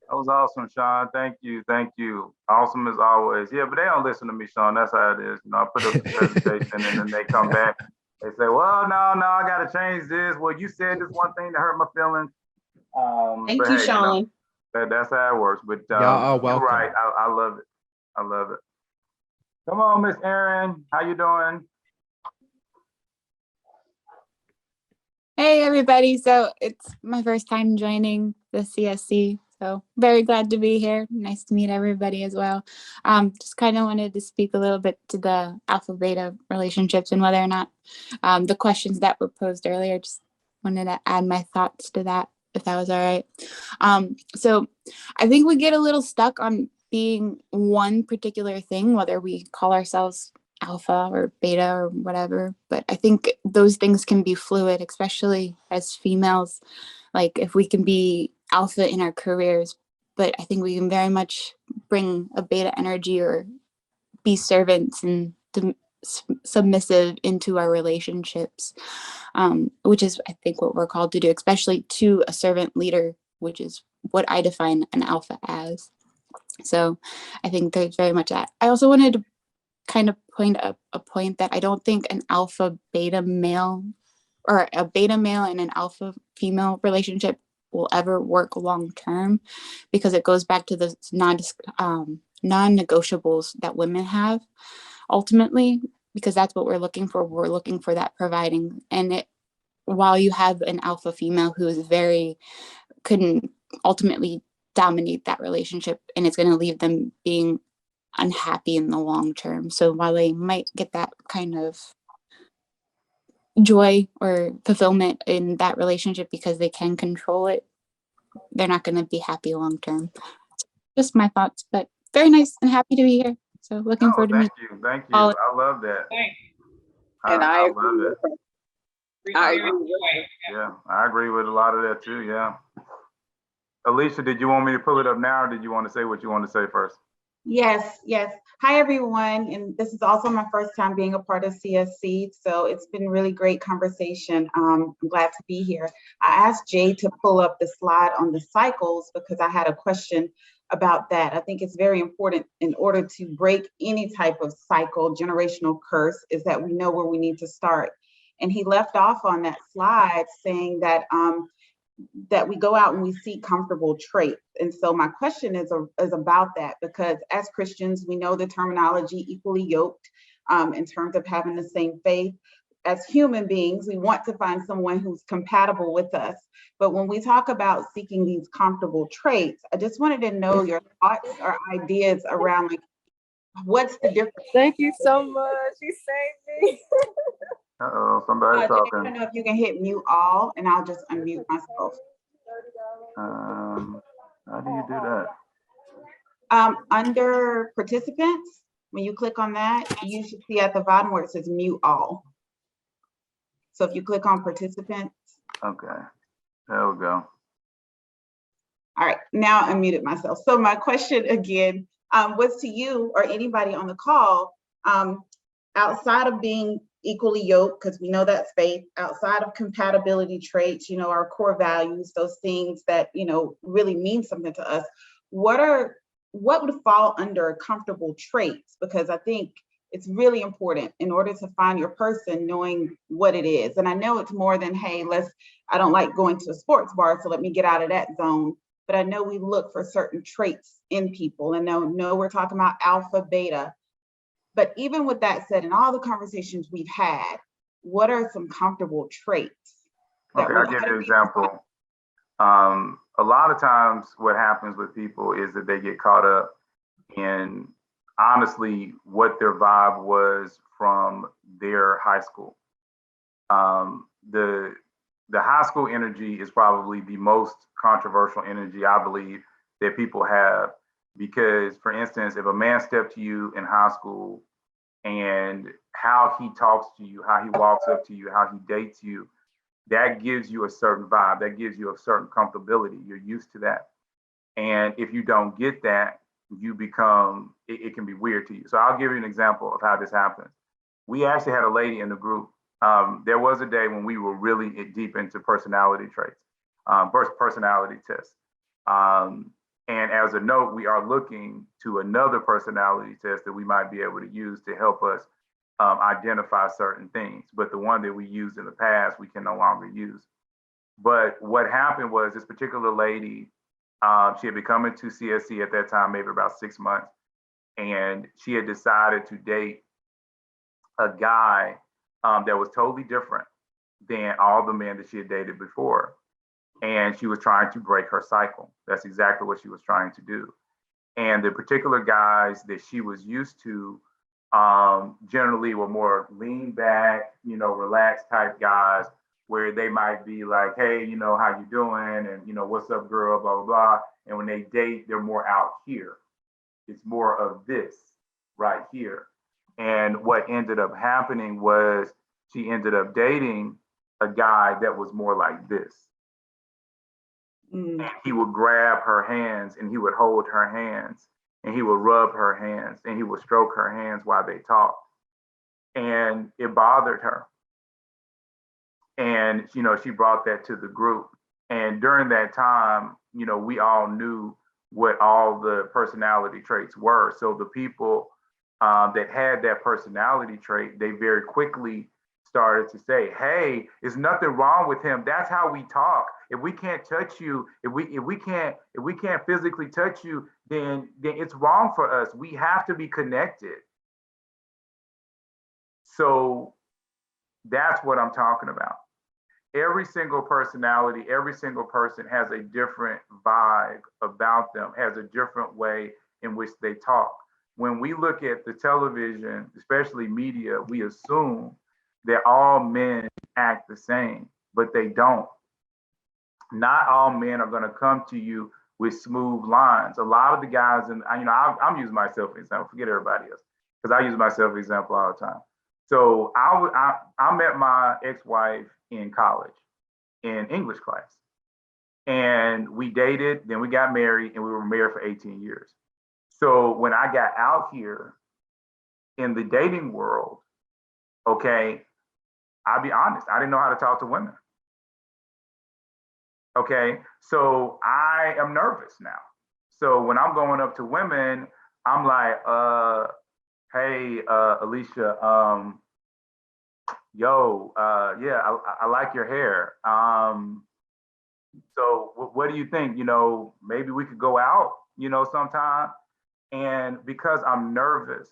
That was awesome, Sean. Thank you. Thank you. Awesome as always. Yeah, but they don't listen to me, Sean. That's how it is. You know, I put up the presentation and then they come back. They say, well, no, I got to change this. Well, you said this one thing that hurt my feelings. Thank you, Sean. That's how it works. But Y'all are you're welcome. right. I love it. I love it. Come on, Miss Erin. How you doing? Hey everybody, so it's my first time joining the CSC, so very glad to be here. Nice to meet everybody as well. Just kind of wanted to speak a little bit to the alpha beta relationships and whether or not the questions that were posed earlier, just wanted to add my thoughts to that, if that was all right. So I think we get a little stuck on being one particular thing, whether we call ourselves alpha or beta or whatever, but I think those things can be fluid, especially as females. Like if we can be alpha in our careers, but I think we can very much bring a beta energy or be servants and submissive into our relationships, which is I think what we're called to do, especially to a servant leader, which is what I define an alpha as. So I think there's very much that. I also wanted to kind of point up a point that I don't think an alpha beta male or a beta male and an alpha female relationship will ever work long term, because it goes back to the non-negotiables that women have ultimately, because that's what we're looking for. We're looking for that providing. And while you have an alpha female who is couldn't ultimately dominate that relationship, and it's going to leave them being unhappy in the long term. So while they might get that kind of joy or fulfillment in that relationship because they can control it, they're not going to be happy long term. Just my thoughts, but very nice and happy to be here. So looking forward to meeting. Thank you. I love that. And I love it. I agree. Yeah, I agree with a lot of that too. Yeah. Alicia, did you want me to pull it up now, or did you want to say what you want to say first? Yes. Hi, everyone. And this is also my first time being a part of CSC. So it's been really great conversation. I'm glad to be here. I asked Jay to pull up the slide on the cycles because I had a question about that. I think it's very important in order to break any type of cycle, generational curse, is that we know where we need to start. And he left off on that slide saying that that we go out and we seek comfortable traits. And so my question is about that, because as Christians, we know the terminology equally yoked in terms of having the same faith. As human beings, we want to find someone who's compatible with us. But when we talk about seeking these comfortable traits, I just wanted to know your thoughts or ideas around like, what's the difference? Thank you so much. You saved me. Uh-oh, somebody's I talking. don't know if you can hit mute all, and I'll just unmute myself. How do you do that? Under participants, when you click on that, you should see at the bottom where it says mute all. So if you click on participants. Okay, there we go. All right, now I muted myself. So my question again was to you or anybody on the call, outside of being equally yoked, because we know that's faith, outside of compatibility traits, our core values, those things that, really mean something to us, what would fall under comfortable traits? Because I think it's really important in order to find your person, knowing what it is. And I know it's more than, hey, I don't like going to a sports bar, so let me get out of that zone. But I know we look for certain traits in people, and know we're talking about alpha, beta. But even with that said, in all the conversations we've had, what are some comfortable traits? Okay, I'll give you an example. A lot of times what happens with people is that they get caught up in honestly what their vibe was from their high school. The high school energy is probably the most controversial energy, I believe, that people have. Because, for instance, if a man stepped to you in high school and how he talks to you, how he walks up to you, how he dates you, that gives you a certain vibe, that gives you a certain comfortability. You're used to that. And if you don't get that, you become, it can be weird to you. So I'll give you an example of how this happens. We actually had a lady in the group. There was a day when we were really deep into personality traits, personality tests. And as a note, we are looking to another personality test that we might be able to use to help us identify certain things. But the one that we used in the past, we can no longer use. But what happened was this particular lady, she had been coming to CSC at that time, maybe about 6 months. And she had decided to date a guy that was totally different than all the men that she had dated before. And she was trying to break her cycle. That's exactly what she was trying to do. And the particular guys that she was used to generally were more lean back, relaxed type guys, where they might be like, hey, how you doing? And, what's up, girl, blah, blah, blah. And when they date, they're more out here. It's more of this right here. And what ended up happening was she ended up dating a guy that was more like this. And he would grab her hands and he would hold her hands and he would rub her hands and he would stroke her hands while they talked. And it bothered her. And, she brought that to the group. And during that time, we all knew what all the personality traits were. So the people that had that personality trait, they very quickly started to say, hey, there's nothing wrong with him. That's how we talk. If we can't touch you, if we can't physically touch you, then it's wrong for us. We have to be connected. So that's what I'm talking about. Every single personality, every single person has a different vibe about them, has a different way in which they talk. When we look at the television, especially media, we assume that all men act the same, but they don't. Not all men are going to come to you with smooth lines. A lot of the guys, and I'm using myself as an example, forget everybody else, because I use myself as an example all the time. So I met my ex-wife in college in English class. And we dated, then we got married, and we were married for 18 years. So when I got out here in the dating world, okay, I'll be honest, I didn't know how to talk to women. Okay, so I am nervous now. So when I'm going up to women, I'm like, hey, Alicia, yeah, I like your hair. So what do you think? Maybe we could go out, sometime. And because I'm nervous,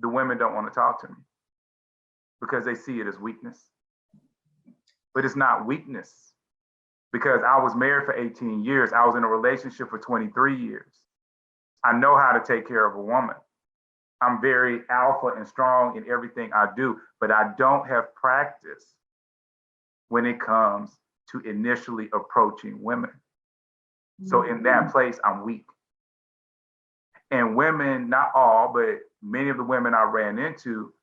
the women don't want to talk to me because they see it as weakness. But it's not weakness, because I was married for 18 years. I was in a relationship for 23 years. I know how to take care of a woman. I'm very alpha and strong in everything I do, but I don't have practice when it comes to initially approaching women. So in that place, I'm weak. And women, not all, but many of the women I ran into,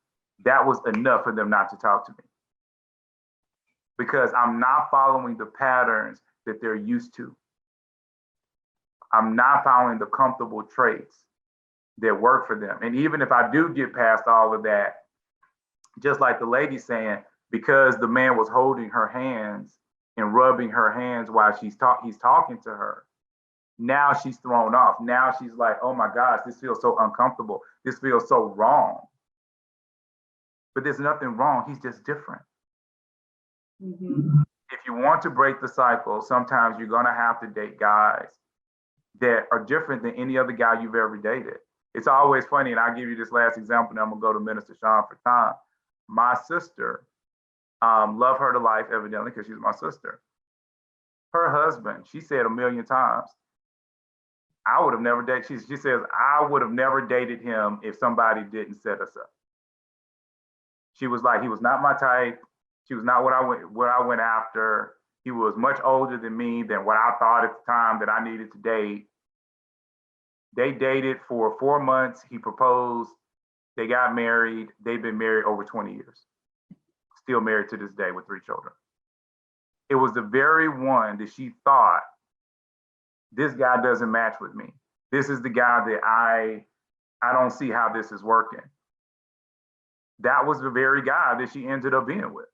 that was enough for them not to talk to me. Because I'm not following the patterns that they're used to. I'm not following the comfortable traits that work for them. And even if I do get past all of that, just like the lady saying, because the man was holding her hands and rubbing her hands while he's talking to her, now she's thrown off. Now she's like, oh my gosh, this feels so uncomfortable. This feels so wrong. But there's nothing wrong. He's just different. If you want to break the cycle, sometimes you're going to have to date guys that are different than any other guy you've ever dated. It's always funny, and I'll give you this last example, and I'm going to go to Minister Sean for time. My sister, love her to life, evidently, because she's my sister. Her husband, she said 1 million times, I would have never dated, she says, I would have never dated him if somebody didn't set us up. She was like, he was not my type. She was not what I went after. He was much older than me, than what I thought at the time that I needed to date. They dated for 4 months. He proposed. They got married. They've been married over 20 years. Still married to this day with 3 children. It was the very one that she thought this guy doesn't match with me. This is the guy that I don't see how this is working. That was the very guy that she ended up being with.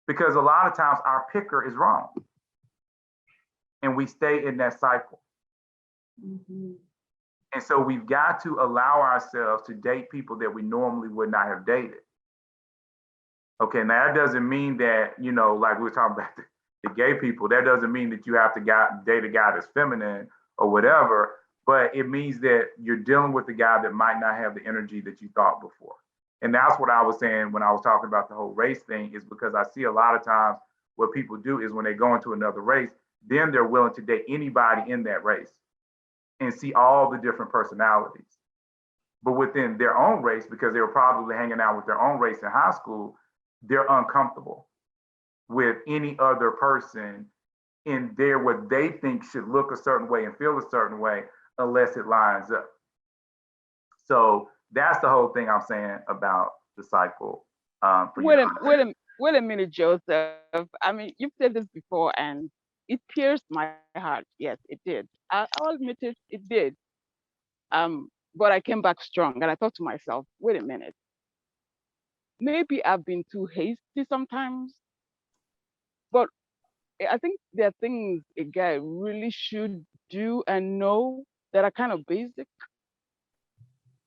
Because a lot of times our picker is wrong. And we stay in that cycle. And so we've got to allow ourselves to date people that we normally would not have dated. Okay, now that doesn't mean that, you know, like we were talking about the gay people, that doesn't mean that you have to date a guy that's feminine or whatever, but it means that you're dealing with a guy that might not have the energy that you thought before. And that's what I was saying when I was talking about the whole race thing, is because I see a lot of times what people do is when they go into another race, then they're willing to date anybody in that race and see all the different personalities. But within their own race, because they were probably hanging out with their own race in high school, they're uncomfortable with any other person in there, what they think should look a certain way and feel a certain way, unless it lines up. So that's the whole thing I'm saying about the cycle. Wait a minute, Joseph. I mean, you've said this before, and it pierced my heart. Yes, it did. I'll admit it, it did. But I came back strong, and I thought to myself, wait a minute. Maybe I've been too hasty sometimes, but I think there are things a guy really should do and know that are kind of basic,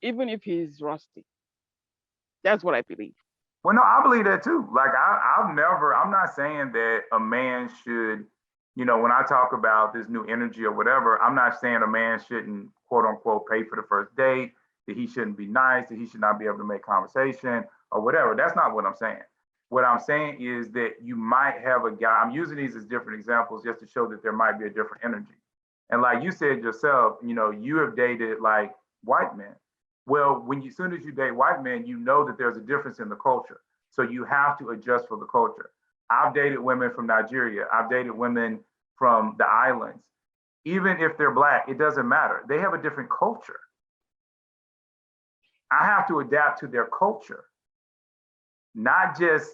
even if he's rusty. That's what I believe. Well, no, I believe that too. Like I'm not saying that a man should, you know, when I talk about this new energy or whatever, I'm not saying a man shouldn't, quote unquote, pay for the first date, that he shouldn't be nice, that he should not be able to make conversation or whatever. That's not what I'm saying. What I'm saying is that you might have a guy, I'm using these as different examples just to show that there might be a different energy. And like you said yourself, you know, you have dated like white men. Well, as soon as you date white men, you know that there's a difference in the culture. So you have to adjust for the culture. I've dated women from Nigeria. I've dated women from the islands. Even if they're Black, it doesn't matter. They have a different culture. I have to adapt to their culture, not just,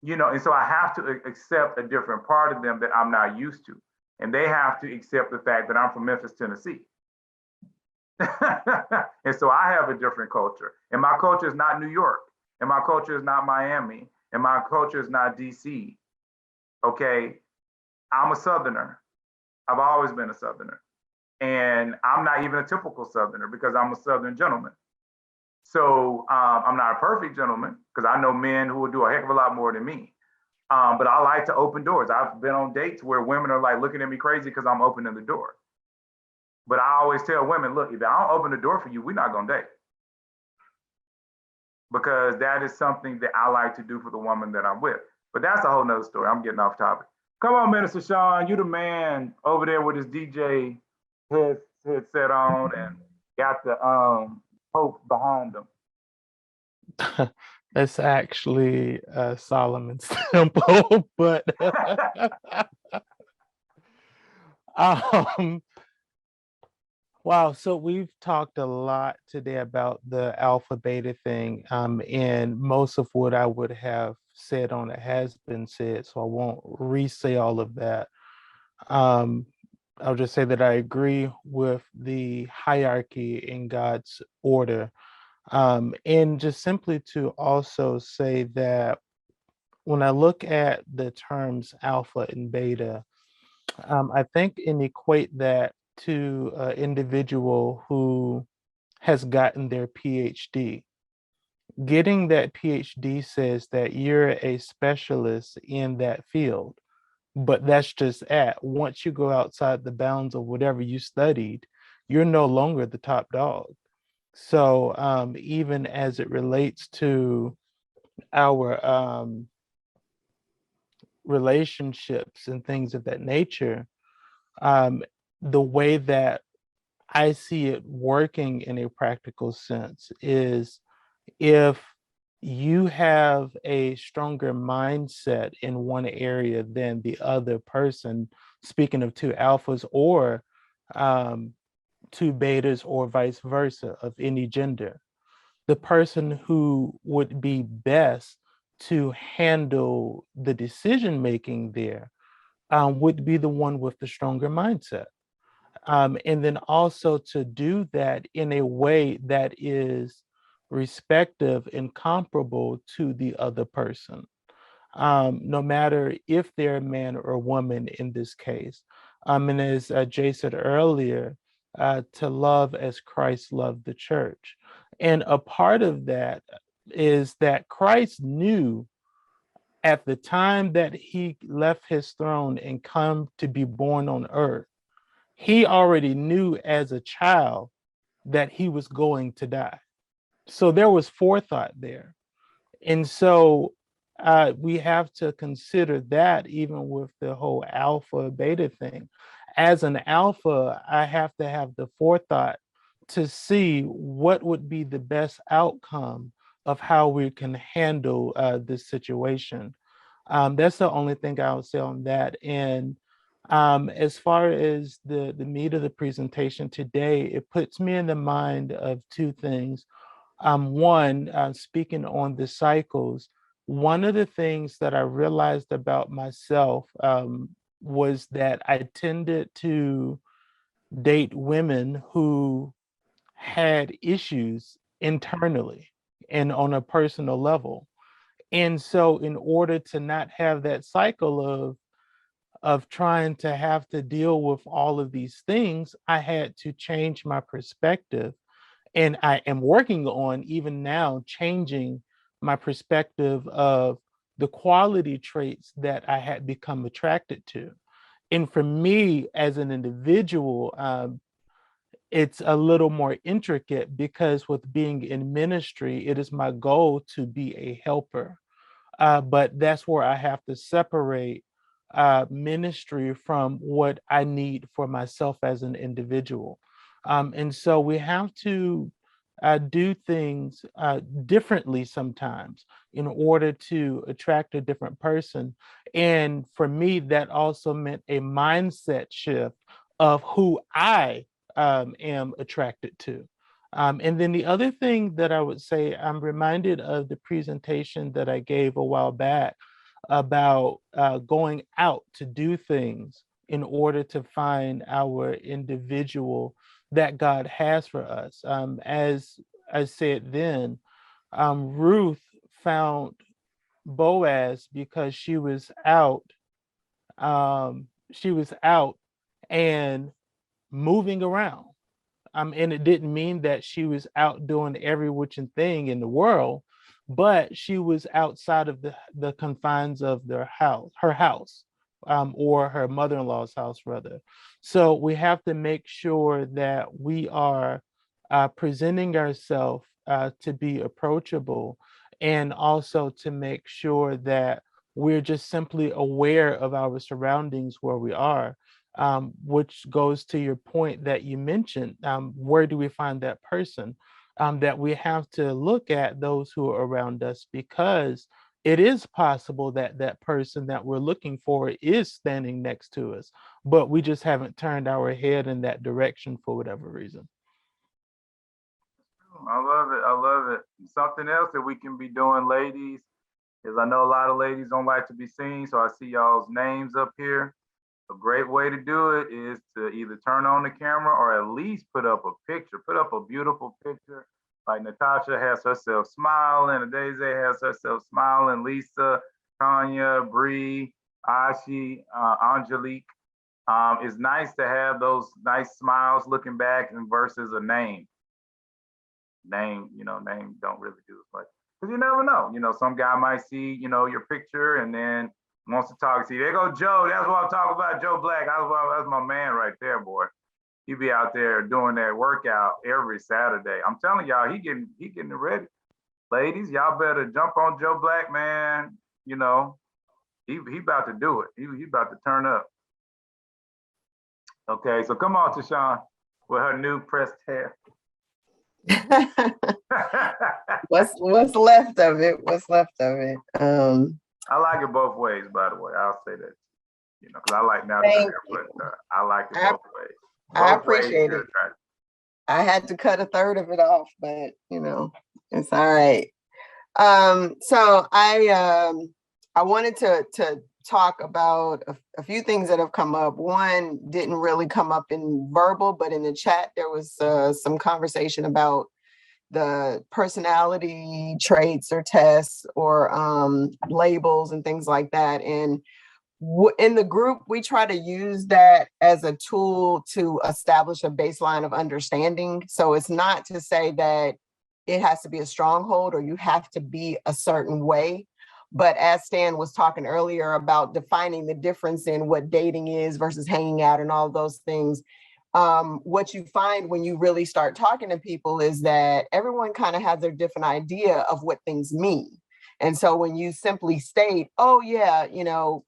you know, and so I have to accept a different part of them that I'm not used to. And they have to accept the fact that I'm from Memphis, Tennessee. And so I have a different culture. And my culture is not New York. And my culture is not Miami. And my culture is not DC. Okay. I'm a Southerner. I've always been a Southerner. And I'm not even a typical Southerner because I'm a Southern gentleman. So I'm not a perfect gentleman because I know men who will do a heck of a lot more than me. But I like to open doors. I've been on dates where women are like looking at me crazy because I'm opening the door. But I always tell women, look, if I don't open the door for you, we're not gonna date. Because that is something that I like to do for the woman that I'm with. But that's a whole nother story. I'm getting off topic. Come on, Minister Sean, you the man over there with his DJ headset on and got the Pope behind him. That's actually Solomon's temple, but wow. So we've talked a lot today about the alpha beta thing, and most of what I would have said on it has been said, so I won't re-say all of that. I'll just say that I agree with the hierarchy in God's order. And just simply to also say that when I look at the terms alpha and beta, I think and equate that to an individual who has gotten their PhD. Getting that PhD says that you're a specialist in that field, but that's just once you go outside the bounds of whatever you studied, you're no longer the top dog. So even as it relates to our relationships and things of that nature, the way that I see it working in a practical sense is if you have a stronger mindset in one area than the other person, speaking of two alphas or two betas or vice versa of any gender, the person who would be best to handle the decision making there would be the one with the stronger mindset. And then also to do that in a way that is respective and comparable to the other person, no matter if they're a man or a woman in this case. And as Jay said earlier, to love as Christ loved the church. And a part of that is that Christ knew at the time that he left his throne and come to be born on earth, he already knew as a child that he was going to die. So there was forethought there. And so we have to consider that even with the whole alpha beta thing. As an alpha, I have to have the forethought to see what would be the best outcome of how we can handle this situation. That's the only thing I'll say on that. And as far as the meat of the presentation today, it puts me in the mind of two things. One, speaking on the cycles, one of the things that I realized about myself was that I tended to date women who had issues internally and on a personal level. And so in order to not have that cycle of trying to have to deal with all of these things, I had to change my perspective. And I am working on, even now, changing my perspective of the quality traits that I had become attracted to. And for me as an individual, it's a little more intricate because with being in ministry, it is my goal to be a helper. But that's where I have to separate ministry from what I need for myself as an individual. And so we have to do things differently sometimes in order to attract a different person. And for me, that also meant a mindset shift of who I am attracted to. And then the other thing that I would say, I'm reminded of the presentation that I gave a while back about going out to do things in order to find our individual that God has for us. As I said then, Ruth found Boaz because she was out and moving around. And it didn't mean that she was out doing every witching thing in the world, but she was outside of the confines of her house, or her mother-in-law's house, rather. So we have to make sure that we are presenting ourselves to be approachable, and also to make sure that we're just simply aware of our surroundings where we are. Which goes to your point that you mentioned, where do we find that person? That we have to look at those who are around us, because it is possible that that person that we're looking for is standing next to us, but we just haven't turned our head in that direction for whatever reason. I love it. I love it. Something else that we can be doing, ladies, is I know a lot of ladies don't like to be seen, so I see y'all's names up here. A great way to do it is to either turn on the camera or at least put up a picture, put up a beautiful picture. Like Natasha has herself smiling, Adeze has herself smiling, Lisa, Tanya, Bree, Ashi, Angelique. It's nice to have those nice smiles looking back and versus a name. Name don't really do as much. Because you never know. Some guy might see, your picture and then wants to talk to you. There go Joe. That's what I'm talking about. Joe Black. That's my man right there, boy. He be out there doing that workout every Saturday. I'm telling y'all, he getting it ready. Ladies, y'all better jump on Joe Black, man. He about to do it. He about to turn up. Okay, so come on, Tashawn, with her new pressed hair. What's left of it? What's left of it? I like it both ways, by the way. I'll say that, because I like natural hair, but I like it both ways. I appreciate it. I had to cut a third of it off, but it's all right. So I wanted to talk about a few things that have come up. One didn't really come up in verbal, but in the chat, there was some conversation about the personality traits or tests or labels and things like that. And in the group, we try to use that as a tool to establish a baseline of understanding. So it's not to say that it has to be a stronghold or you have to be a certain way. But as Stan was talking earlier about defining the difference in what dating is versus hanging out and all those things, what you find when you really start talking to people is that everyone kind of has their different idea of what things mean. And so when you simply state, oh yeah, you know,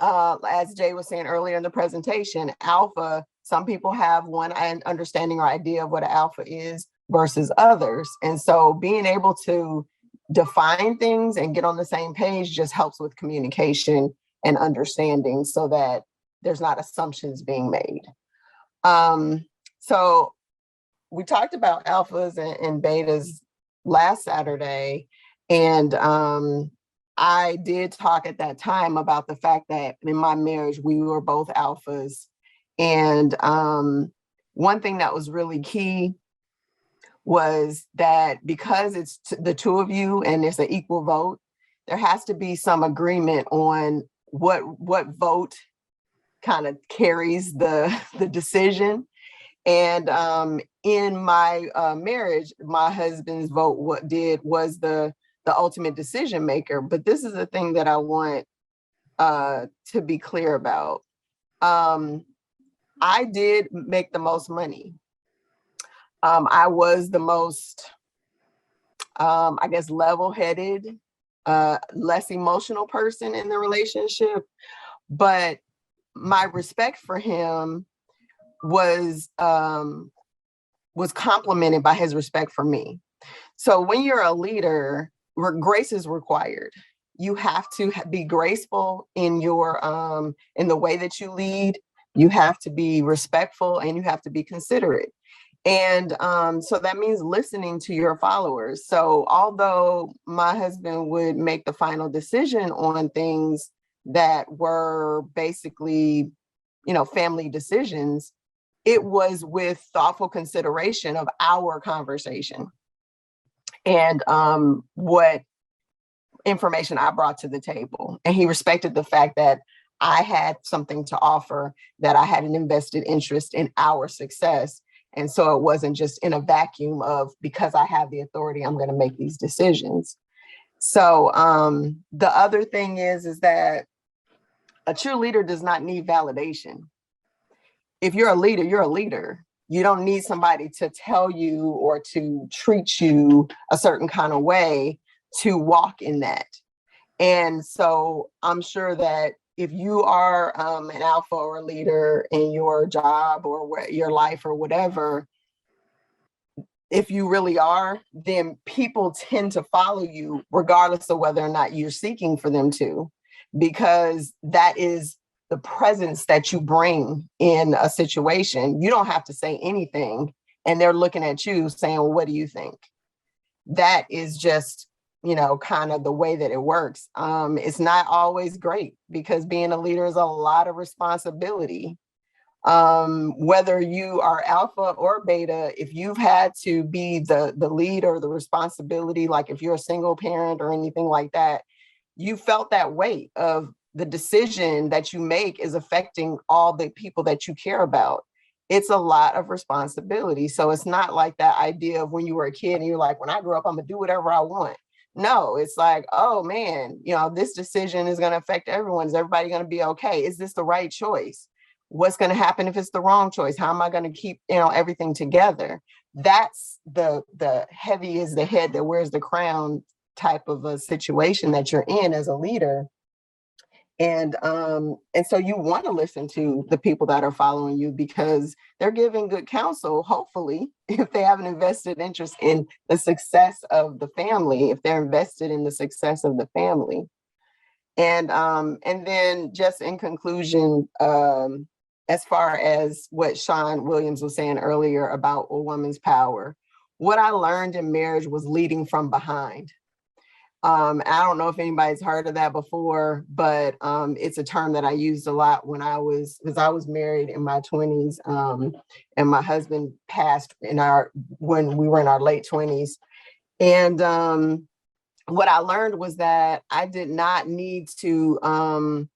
as Jay was saying earlier in the presentation, alpha, some people have one understanding or idea of what an alpha is versus others. And so being able to define things and get on the same page just helps with communication and understanding so that there's not assumptions being made. So we talked about alphas and betas last Saturday, and I did talk at that time about the fact that in my marriage, we were both alphas. And one thing that was really key was that because it's the two of you and it's an equal vote, there has to be some agreement on what vote kind of carries the decision. And in my marriage, my husband's vote was the ultimate decision maker. But this is the thing that I want to be clear about. I did make the most money. I was the most, I guess, level-headed, less emotional person in the relationship. But my respect for him was complemented by his respect for me. So when you're a leader, grace is required. You have to be graceful in your in the way that you lead. You have to be respectful and you have to be considerate. And so that means listening to your followers. So although my husband would make the final decision on things that were basically, you know, family decisions, it was with thoughtful consideration of our conversation and what information I brought to the table. And he respected the fact that I had something to offer, that I had an invested interest in our success. And so it wasn't just in a vacuum of, because I have the authority, I'm going to make these decisions. So the other thing is that a true leader does not need validation. If you're a leader, you're a leader. You don't need somebody to tell you or to treat you a certain kind of way to walk in that. And so I'm sure that if you are an alpha or a leader in your job or your life or whatever, if you really are, then people tend to follow you regardless of whether or not you're seeking for them to, because that is the presence that you bring in a situation. You don't have to say anything and they're looking at you saying, well, what do you think? That is just, you know, kind of the way that it works. It's not always great because being a leader is a lot of responsibility. Whether you are alpha or beta, if you've had to be the lead or the responsibility, like if you're a single parent or anything like that, you felt that weight of the decision that you make is affecting all the people that you care about. It's a lot of responsibility. So it's not like that idea of when you were a kid and you're like, when I grow up, I'm gonna do whatever I want. No, it's like, oh man, you know, this decision is gonna affect everyone. Is everybody gonna be okay? Is this the right choice? What's gonna happen if it's the wrong choice? How am I gonna keep, you know, everything together? That's the heavy is the head that wears the crown type of a situation that you're in as a leader. And so you want to listen to the people that are following you because they're giving good counsel, hopefully, if they have an invested interest in the success of the family, if they're invested in the success of the family. And then just in conclusion, as far as what Sean Williams was saying earlier about a woman's power, what I learned in marriage was leading from behind. I don't know if anybody's heard of that before, but it's a term that I used a lot when because I was married in my 20s, and my husband passed when we were in our late 20s. And what I learned was that I did not need to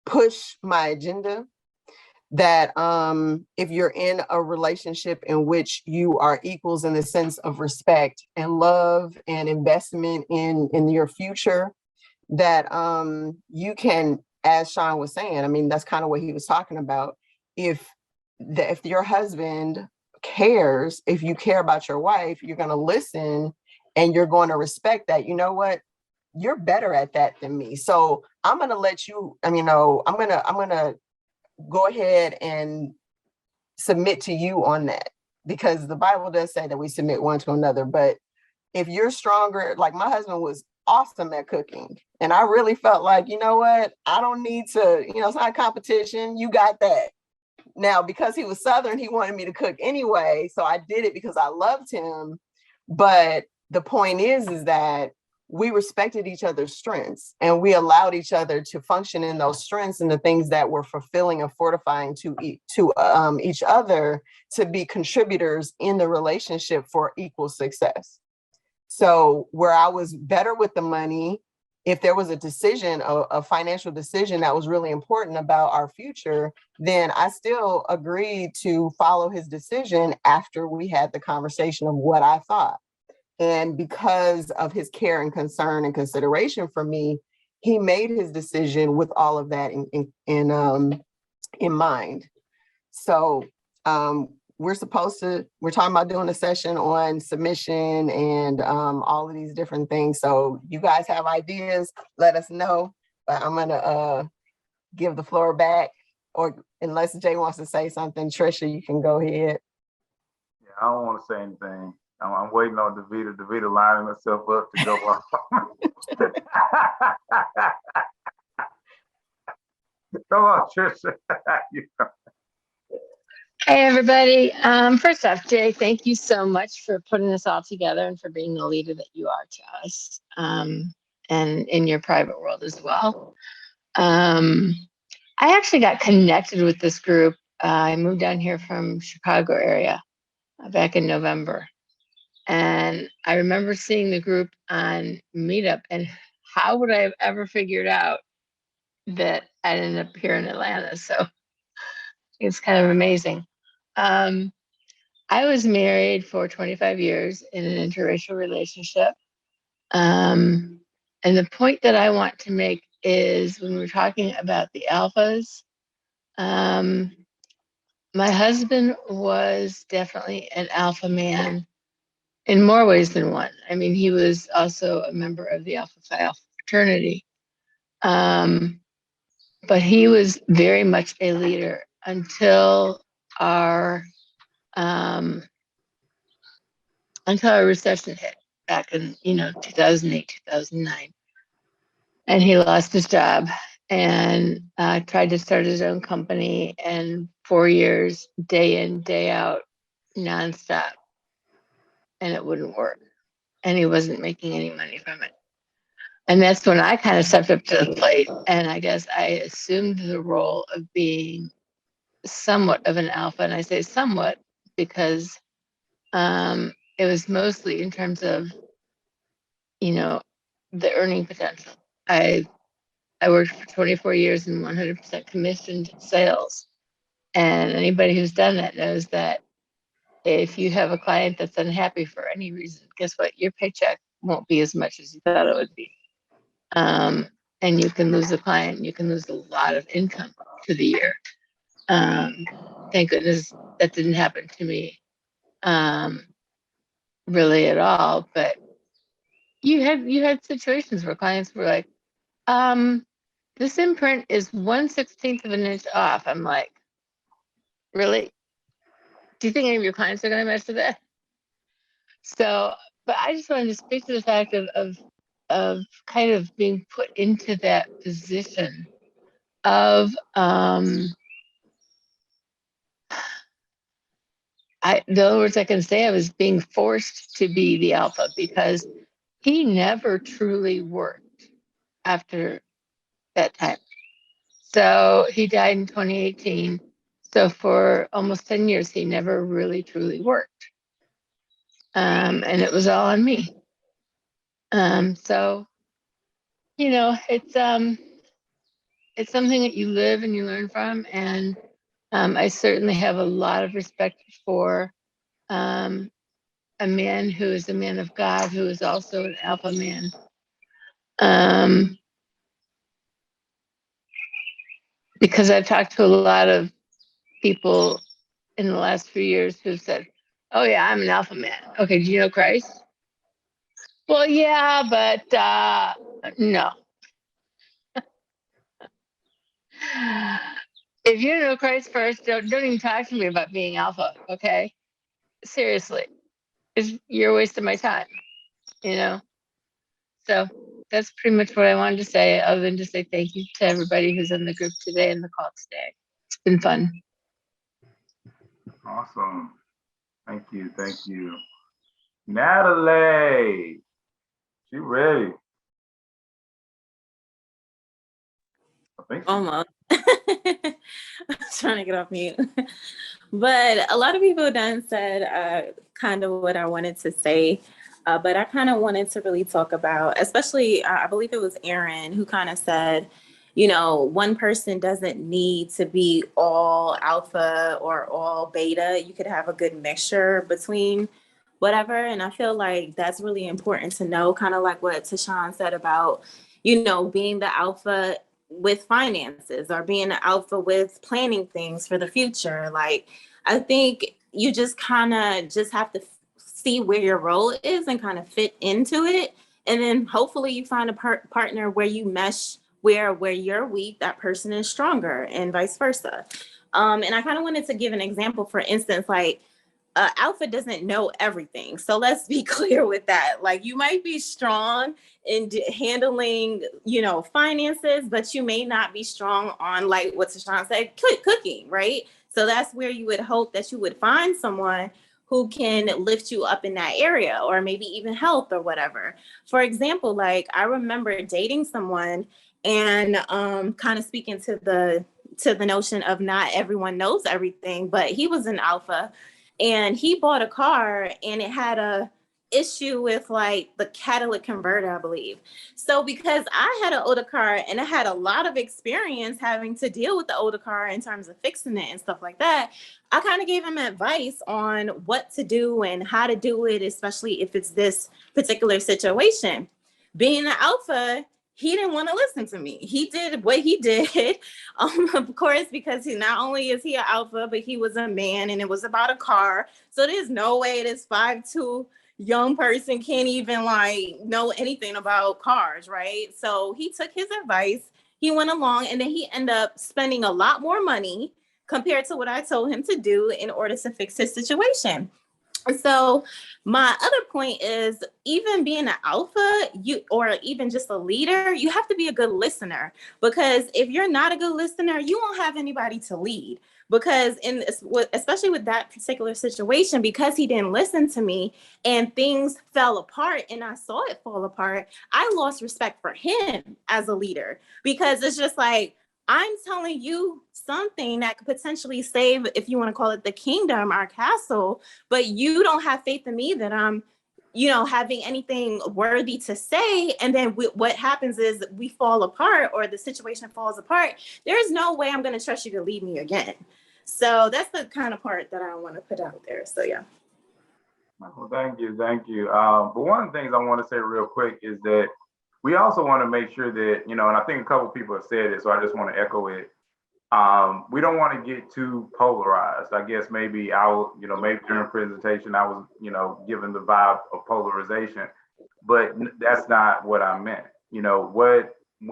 push my agenda. That if you're in a relationship in which you are equals in the sense of respect and love and investment in your future, that you can, as Sean was saying, I mean, that's kind of what he was talking about. If your husband cares, if you care about your wife, you're going to listen and you're going to respect that. You know what? You're better at that than me. So I'm going to let you, I'm going to go ahead and submit to you on that, because the Bible does say that we submit one to another. But if you're stronger, like my husband was awesome at cooking, and I really felt like, you know what, I don't need to, it's not a competition. You got that. Now, because he was Southern, he wanted me to cook anyway. So I did it because I loved him. But the point is that we respected each other's strengths, and we allowed each other to function in those strengths and the things that were fulfilling and fortifying to each other, to be contributors in the relationship for equal success. So where I was better with the money, if there was a decision, a financial decision that was really important about our future, then I still agreed to follow his decision after we had the conversation of what I thought. And because of his care and concern and consideration for me, he made his decision with all of that in mind. So we're talking about doing a session on submission and all of these different things. So you guys have ideas, let us know. But I'm gonna give the floor back, or unless Jay wants to say something, Trisha, you can go ahead. Yeah, I don't want to say anything. I'm waiting on Davita lining herself up to go off. Come on, Trisha. Hey, everybody. First off, Jay, thank you so much for putting this all together and for being the leader that you are to us, and in your private world as well. I actually got connected with this group. I moved down here from Chicago area back in November. And I remember seeing the group on Meetup, and how would I have ever figured out that I'd end up here in Atlanta? So it's kind of amazing. I was married for 25 years in an interracial relationship. And the point that I want to make is, when we're talking about the alphas, my husband was definitely an alpha man in more ways than one. I mean, he was also a member of the Alpha Phi Alpha fraternity. But he was very much a leader until our recession hit back in 2008, 2009. And he lost his job and tried to start his own company, and 4 years, day in, day out, nonstop. And it wouldn't work. And he wasn't making any money from it. And that's when I kind of stepped up to the plate. And I guess I assumed the role of being somewhat of an alpha. And I say somewhat because it was mostly in terms of, the earning potential. I worked for 24 years in 100% commissioned sales. And anybody who's done that knows that if you have a client that's unhappy for any reason, guess what? Your paycheck won't be as much as you thought it would be. And you can lose a client, you can lose a lot of income for the year. Thank goodness that didn't happen to me really at all. But you had situations where clients were like, this imprint is 1/16 of an inch off. I'm like, really? Do you think any of your clients are going to mess with that? So, but I just wanted to speak to the fact of kind of being put into that position of the other words I can say, I was being forced to be the alpha, because he never truly worked after that time. So he died in 2018. So for almost 10 years, he never really truly worked. And it was all on me. So, you know, it's something that you live and you learn from. And I certainly have a lot of respect for a man who is a man of God, who is also an alpha man. Because I've talked to a lot of people in the last few years who've said, oh yeah, I'm an alpha man. Okay, do you know Christ? Well, yeah, but no. If you know Christ first, don't even talk to me about being alpha, okay? Seriously. You're wasting my time, you know? So that's pretty much what I wanted to say, other than to say thank you to everybody who's in the group today and the call today. It's been fun. Awesome. Thank you. Thank you. Natalie, she ready. I think she- Almost. I'm trying to get off mute. But a lot of people done said kind of what I wanted to say. But I kind of wanted to really talk about, especially, I believe it was Aaron who kind of said, you know, one person doesn't need to be all alpha or all beta. You could have a good mixture between whatever. And I feel like that's really important to know, kind of like what Tashawn said about, you know, being the alpha with finances or being the alpha with planning things for the future. Like, I think you just kind of just have to see where your role is and kind of fit into it. And then hopefully you find a partner where you mesh where you're weak, that person is stronger, and vice versa. And I kind of wanted to give an example, for instance, like alpha doesn't know everything. So let's be clear with that. Like, you might be strong in handling, you know, finances, but you may not be strong on, like what Tashawn said, cooking, right? So that's where you would hope that you would find someone who can lift you up in that area, or maybe even help or whatever. For example, like I remember dating someone and kind of speaking to the notion of not everyone knows everything, but he was an alpha. And he bought a car and it had a issue with like the catalytic converter, I believe. So because I had an older car and I had a lot of experience having to deal with the older car in terms of fixing it and stuff like that, I kind of gave him advice on what to do and how to do it, especially if it's this particular situation. Being an alpha, he didn't want to listen to me. He did what he did, of course, because he not only is he an alpha, but he was a man and it was about a car. So there's no way this 5'2" young person can't even like know anything about cars, right? So he took his advice, he went along, and then he ended up spending a lot more money compared to what I told him to do in order to fix his situation. So my other point is, even being an alpha, or even just a leader, you have to be a good listener, because if you're not a good listener, you won't have anybody to lead. Because especially with that particular situation, because he didn't listen to me and things fell apart and I saw it fall apart, I lost respect for him as a leader, because it's just like, I'm telling you something that could potentially save, if you want to call it the kingdom, our castle, but you don't have faith in me that I'm, you know, having anything worthy to say. And then what happens is we fall apart, or the situation falls apart. There's no way I'm going to trust you to lead me again. So that's the kind of part that I want to put out there. So yeah. Well, thank you. But one of the things I want to say real quick is that we also want to make sure that, you know, and I think a couple people have said it, so I just want to echo it. We don't want to get too polarized. I guess maybe maybe during the presentation I was, you know, given the vibe of polarization, but that's not what I meant. You know,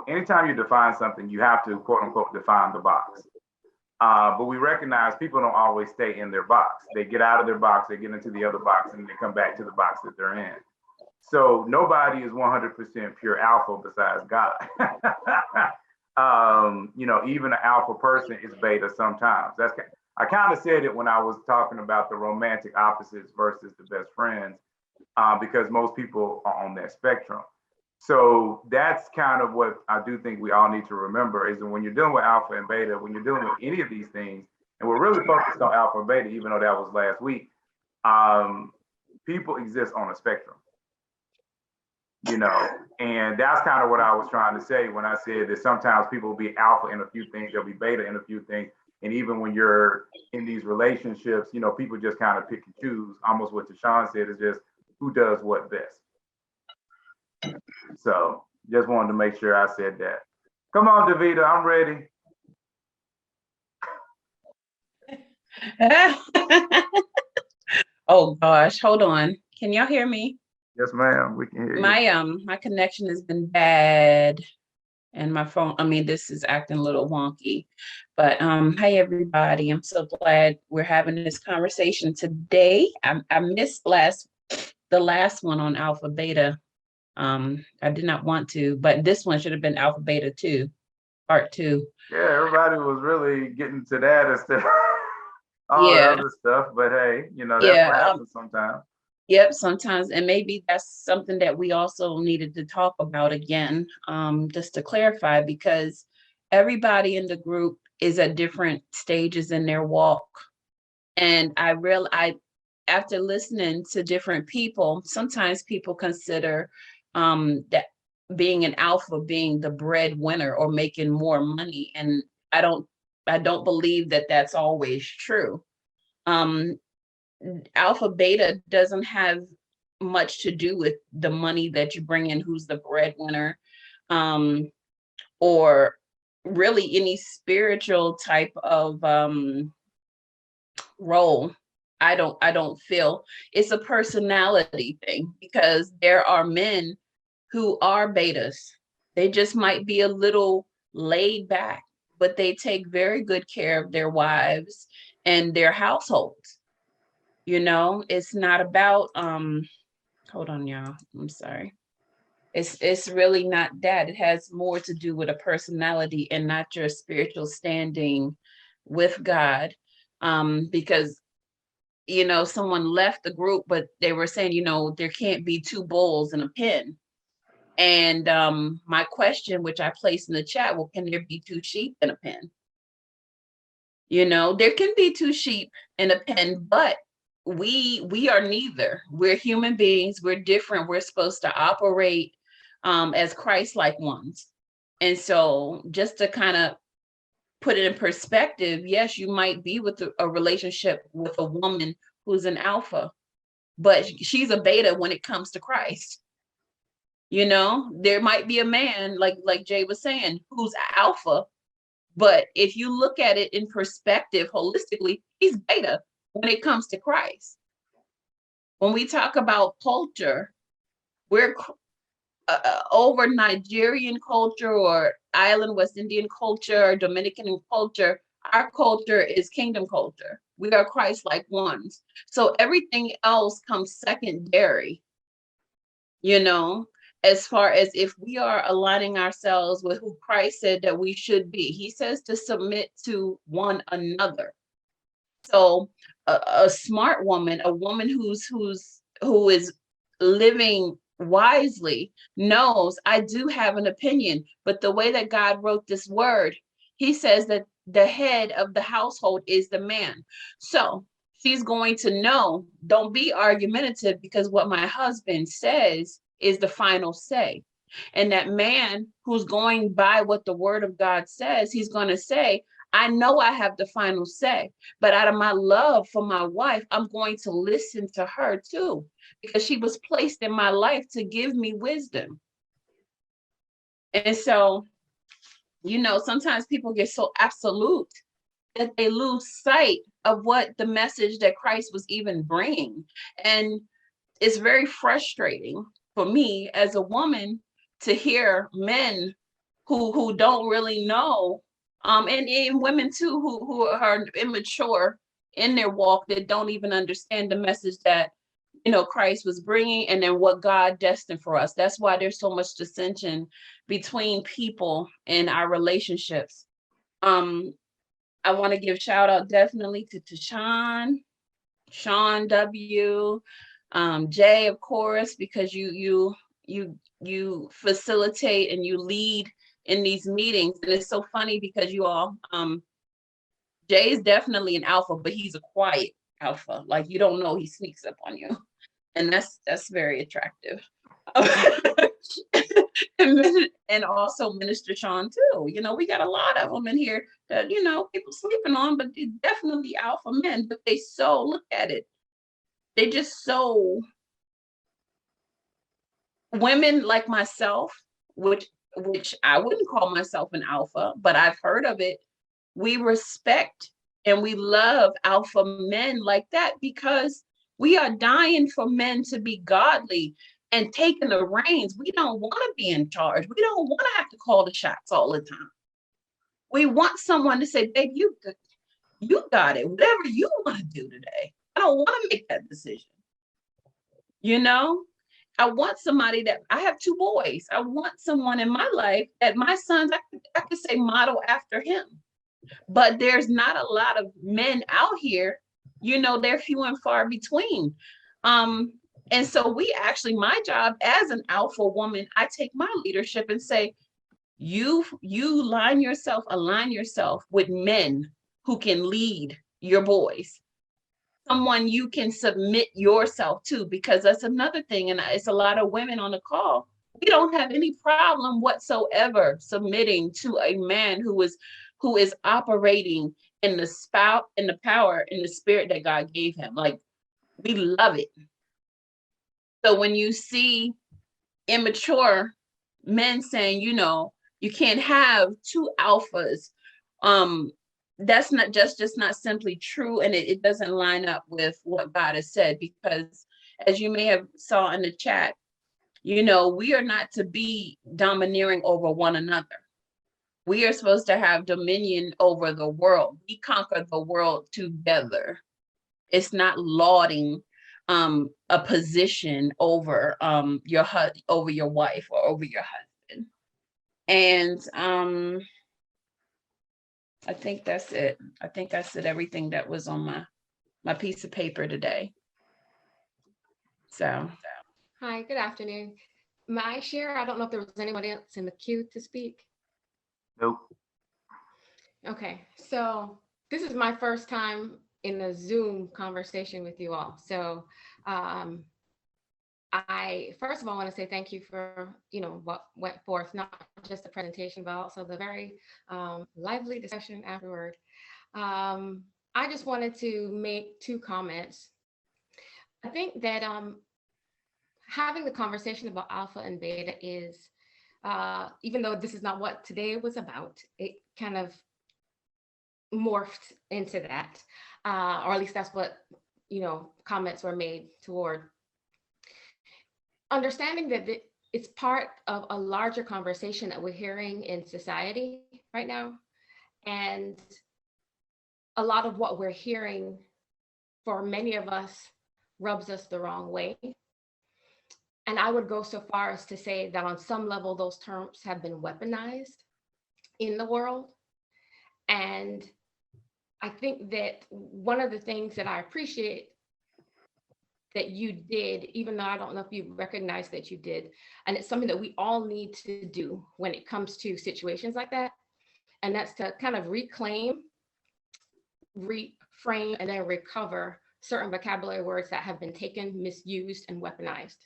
anytime you define something, you have to quote unquote define the box. But we recognize people don't always stay in their box. They get out of their box, they get into the other box, and they come back to the box that they're in. So nobody is 100% pure alpha besides God. You know, even an alpha person is beta sometimes. I kind of said it when I was talking about the romantic opposites versus the best friends. because most people are on that spectrum. So that's kind of what I do think we all need to remember is that when you're dealing with alpha and beta, when you're dealing with any of these things, and we're really focused on alpha and beta, even though that was last week, people exist on a spectrum, you know, and that's kind of what I was trying to say when I said that sometimes people will be alpha in a few things, they'll be beta in a few things. And even when you're in these relationships, you know, people just kind of pick and choose. Almost what Tashawn said is just who does what best. So just wanted to make sure I said that. Come on, Davida, I'm ready. Oh gosh, hold on. Can y'all hear me? Yes, ma'am, we can hear you. My connection has been bad and my phone, this is acting a little wonky. But hey everybody, I'm so glad we're having this conversation today. I missed the last one on alpha beta. I did not want to, but this one should have been alpha beta 2, part 2. Yeah, everybody was really getting to that instead of all the other stuff, but hey, you know, that's what happens sometimes. Yep, sometimes, and maybe that's something that we also needed to talk about again, just to clarify, because everybody in the group is at different stages in their walk. And after listening to different people, sometimes people consider that being an alpha being the breadwinner or making more money. And I don't believe that that's always true. Alpha beta doesn't have much to do with the money that you bring in, who's the breadwinner, or really any spiritual type of role. I don't feel it's a personality thing, because there are men who are betas. They just might be a little laid back, but they take very good care of their wives and their households. You know, it's not about hold on, y'all. I'm sorry. It's really not that. It has more to do with a personality and not your spiritual standing with God. Because, you know, someone left the group, but they were saying, you know, there can't be 2 bulls in a pen. And my question, which I placed in the chat, well, can there be 2 sheep in a pen? You know, there can be 2 sheep in a pen, but we are neither. We're human beings. We're different. We're supposed to operate as Christ-like ones. And so just to kind of put it in perspective, yes, you might be with a relationship with a woman who's an alpha, but she's a beta when it comes to Christ. You know, there might be a man, like Jay was saying, who's alpha, but if you look at it in perspective holistically, he's beta when it comes to Christ. When we talk about culture, we're over Nigerian culture or island West Indian culture or Dominican culture. Our culture is kingdom culture. We are Christ-like ones. So everything else comes secondary, you know, as far as if we are aligning ourselves with who Christ said that we should be. He says to submit to one another. So a smart woman, a woman who is living wisely, knows I do have an opinion, but the way that God wrote this word, he says that the head of the household is the man. So she's going to know, don't be argumentative, because what my husband says is the final say. And that man who's going by what the word of God says, he's going to say, I know I have the final say, but out of my love for my wife, I'm going to listen to her too, because she was placed in my life to give me wisdom. And so, you know, sometimes people get so absolute that they lose sight of what the message that Christ was even bringing. And it's very frustrating for me as a woman to hear men who don't really know, and women too, who are immature in their walk, that don't even understand the message that, you know, Christ was bringing, and then what God destined for us. That's why there's so much dissension between people in our relationships. I want to give shout out definitely to Sean W., Jay, of course, because you facilitate and you lead in these meetings. And it's so funny because you all, Jay is definitely an alpha, but he's a quiet alpha. Like, you don't know, he sneaks up on you. And that's very attractive. And also Minister Sean too. You know, we got a lot of them in here that, you know, people sleeping on, but they're definitely alpha men, but they so, look at it. They just so, women like myself, which I wouldn't call myself an alpha, but I've heard of it. We respect and we love alpha men like that because we are dying for men to be godly and taking the reins. We don't want to be in charge. We don't want to have to call the shots all the time. We want someone to say, babe, you got it. Whatever you want to do today. I don't want to make that decision. You know, I want somebody that, I have 2 boys. I want someone in my life that my sons, I could say model after him. But there's not a lot of men out here, you know, they're few and far between. And so we actually, my job as an alpha woman, I take my leadership and say, you align yourself with men who can lead your boys. Someone you can submit yourself to, because that's another thing. And it's a lot of women on the call. We don't have any problem whatsoever submitting to a man who is operating in the power, in the spirit that God gave him. Like, we love it. So when you see immature men saying, you know, you can't have 2 alphas, that's not just not simply true, and it doesn't line up with what God has said, because as you may have saw in the chat, you know, we are not to be domineering over one another. We are supposed to have dominion over the world. We conquer the world together. It's not lauding a position over your wife or over your husband. And I think that's it. I think I said everything that was on my piece of paper today. So. Hi, good afternoon. May I share? I don't know if there was anybody else in the queue to speak. Nope. Okay, so this is my first time in a Zoom conversation with you all. So I first of all want to say thank you for, you know, what went forth, not just the presentation, but also the very lively discussion afterward. I just wanted to make 2 comments. I think that having the conversation about alpha and beta is, even though this is not what today was about, it kind of morphed into that, or at least that's what, you know, comments were made toward. Understanding that it's part of a larger conversation that we're hearing in society right now. And a lot of what we're hearing for many of us rubs us the wrong way. And I would go so far as to say that on some level, those terms have been weaponized in the world. And I think that one of the things that I appreciate that you did, even though I don't know if you recognize that you did, and it's something that we all need to do when it comes to situations like that, and that's to kind of reclaim, reframe, and then recover certain vocabulary words that have been taken, misused, and weaponized.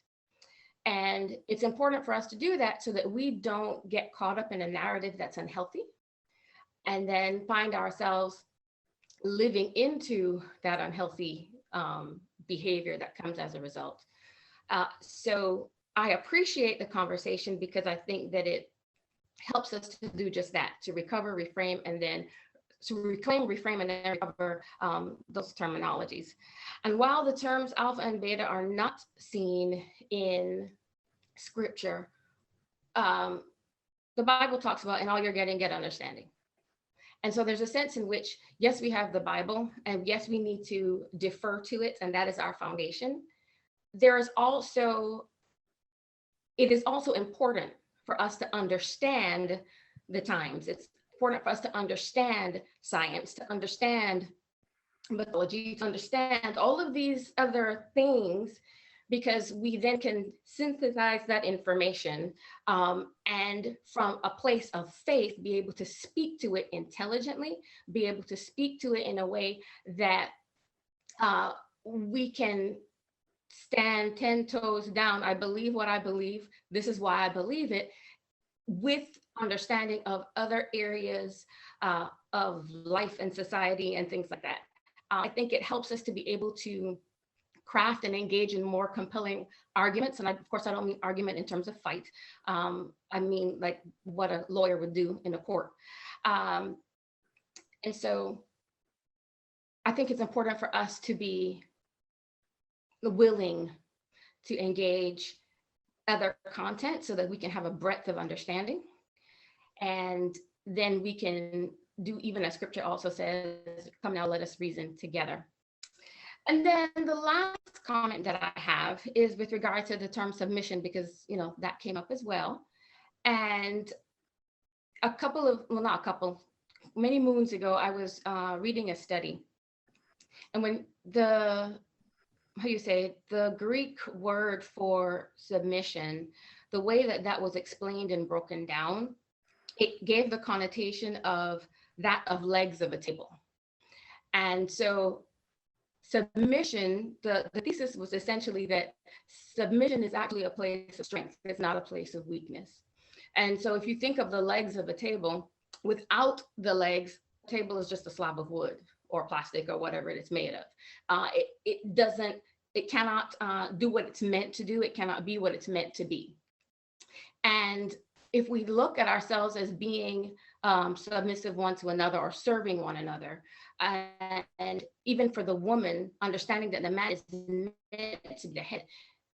And it's important for us to do that so that we don't get caught up in a narrative that's unhealthy and then find ourselves living into that unhealthy behavior that comes as a result. So I appreciate the conversation because I think that it helps us to do just that, to recover, reframe, and then to reclaim, reframe, and then recover those terminologies. And while the terms alpha and beta are not seen in scripture, the Bible talks about, in all you're getting, get understanding. And so there's a sense in which, yes, we have the Bible, and yes, we need to defer to it, and that is our foundation. There is also, it is also important for us to understand the times. It's important for us to understand science, to understand mythology, to understand all of these other things, because we then can synthesize that information and from a place of faith, be able to speak to it intelligently, be able to speak to it in a way that we can stand 10 toes down. I believe what I believe. This is why I believe it, with understanding of other areas of life and society and things like that. I think it helps us to be able to craft and engage in more compelling arguments. And of course, I don't mean argument in terms of fight. I mean like what a lawyer would do in a court. And so I think it's important for us to be willing to engage other content so that we can have a breadth of understanding. And then we can do, even as scripture also says, come now, let us reason together. And then the last comment that I have is with regard to the term submission, because, you know, that came up as well. And many moons ago, I was reading a study. And when the Greek word for submission, the way that that was explained and broken down, it gave the connotation of that of legs of a table. And so submission, the thesis was essentially that submission is actually a place of strength. It's not a place of weakness. And so if you think of the legs of a table, without the legs, the table is just a slab of wood or plastic or whatever it's made of. It cannot do what it's meant to do. It cannot be what it's meant to be. And if we look at ourselves as being submissive one to another or serving one another, and even for the woman, understanding that the man is meant to be the head,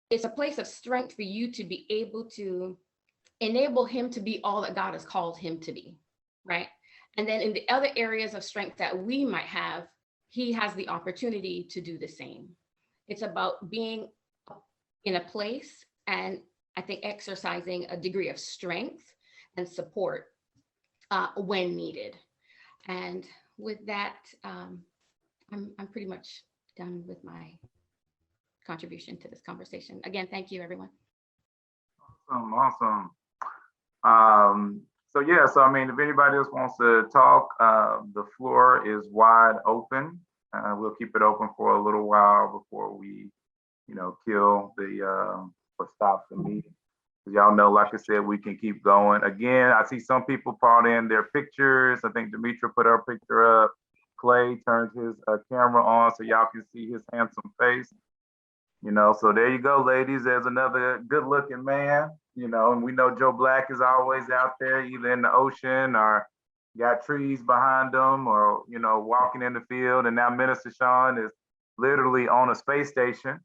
it's a place of strength for you to be able to enable him to be all that God has called him to be, right? And then in the other areas of strength that we might have, he has the opportunity to do the same. It's about being in a place and I think exercising a degree of strength and support when needed. And with that, I'm pretty much done with my contribution to this conversation. Again, thank you, everyone. Awesome. So I mean, if anybody else wants to talk, the floor is wide open. We'll keep it open for a little while before we, kill or stop the meeting. Y'all know, like I said, we can keep going. Again, I see some people brought in their pictures. I think Demetra put her picture up. Clay turned his camera on so y'all can see his handsome face. So there you go, ladies. There's another good looking man, and we know Joe Black is always out there, either in the ocean or got trees behind him or, walking in the field. And now Minister Sean is literally on a space station.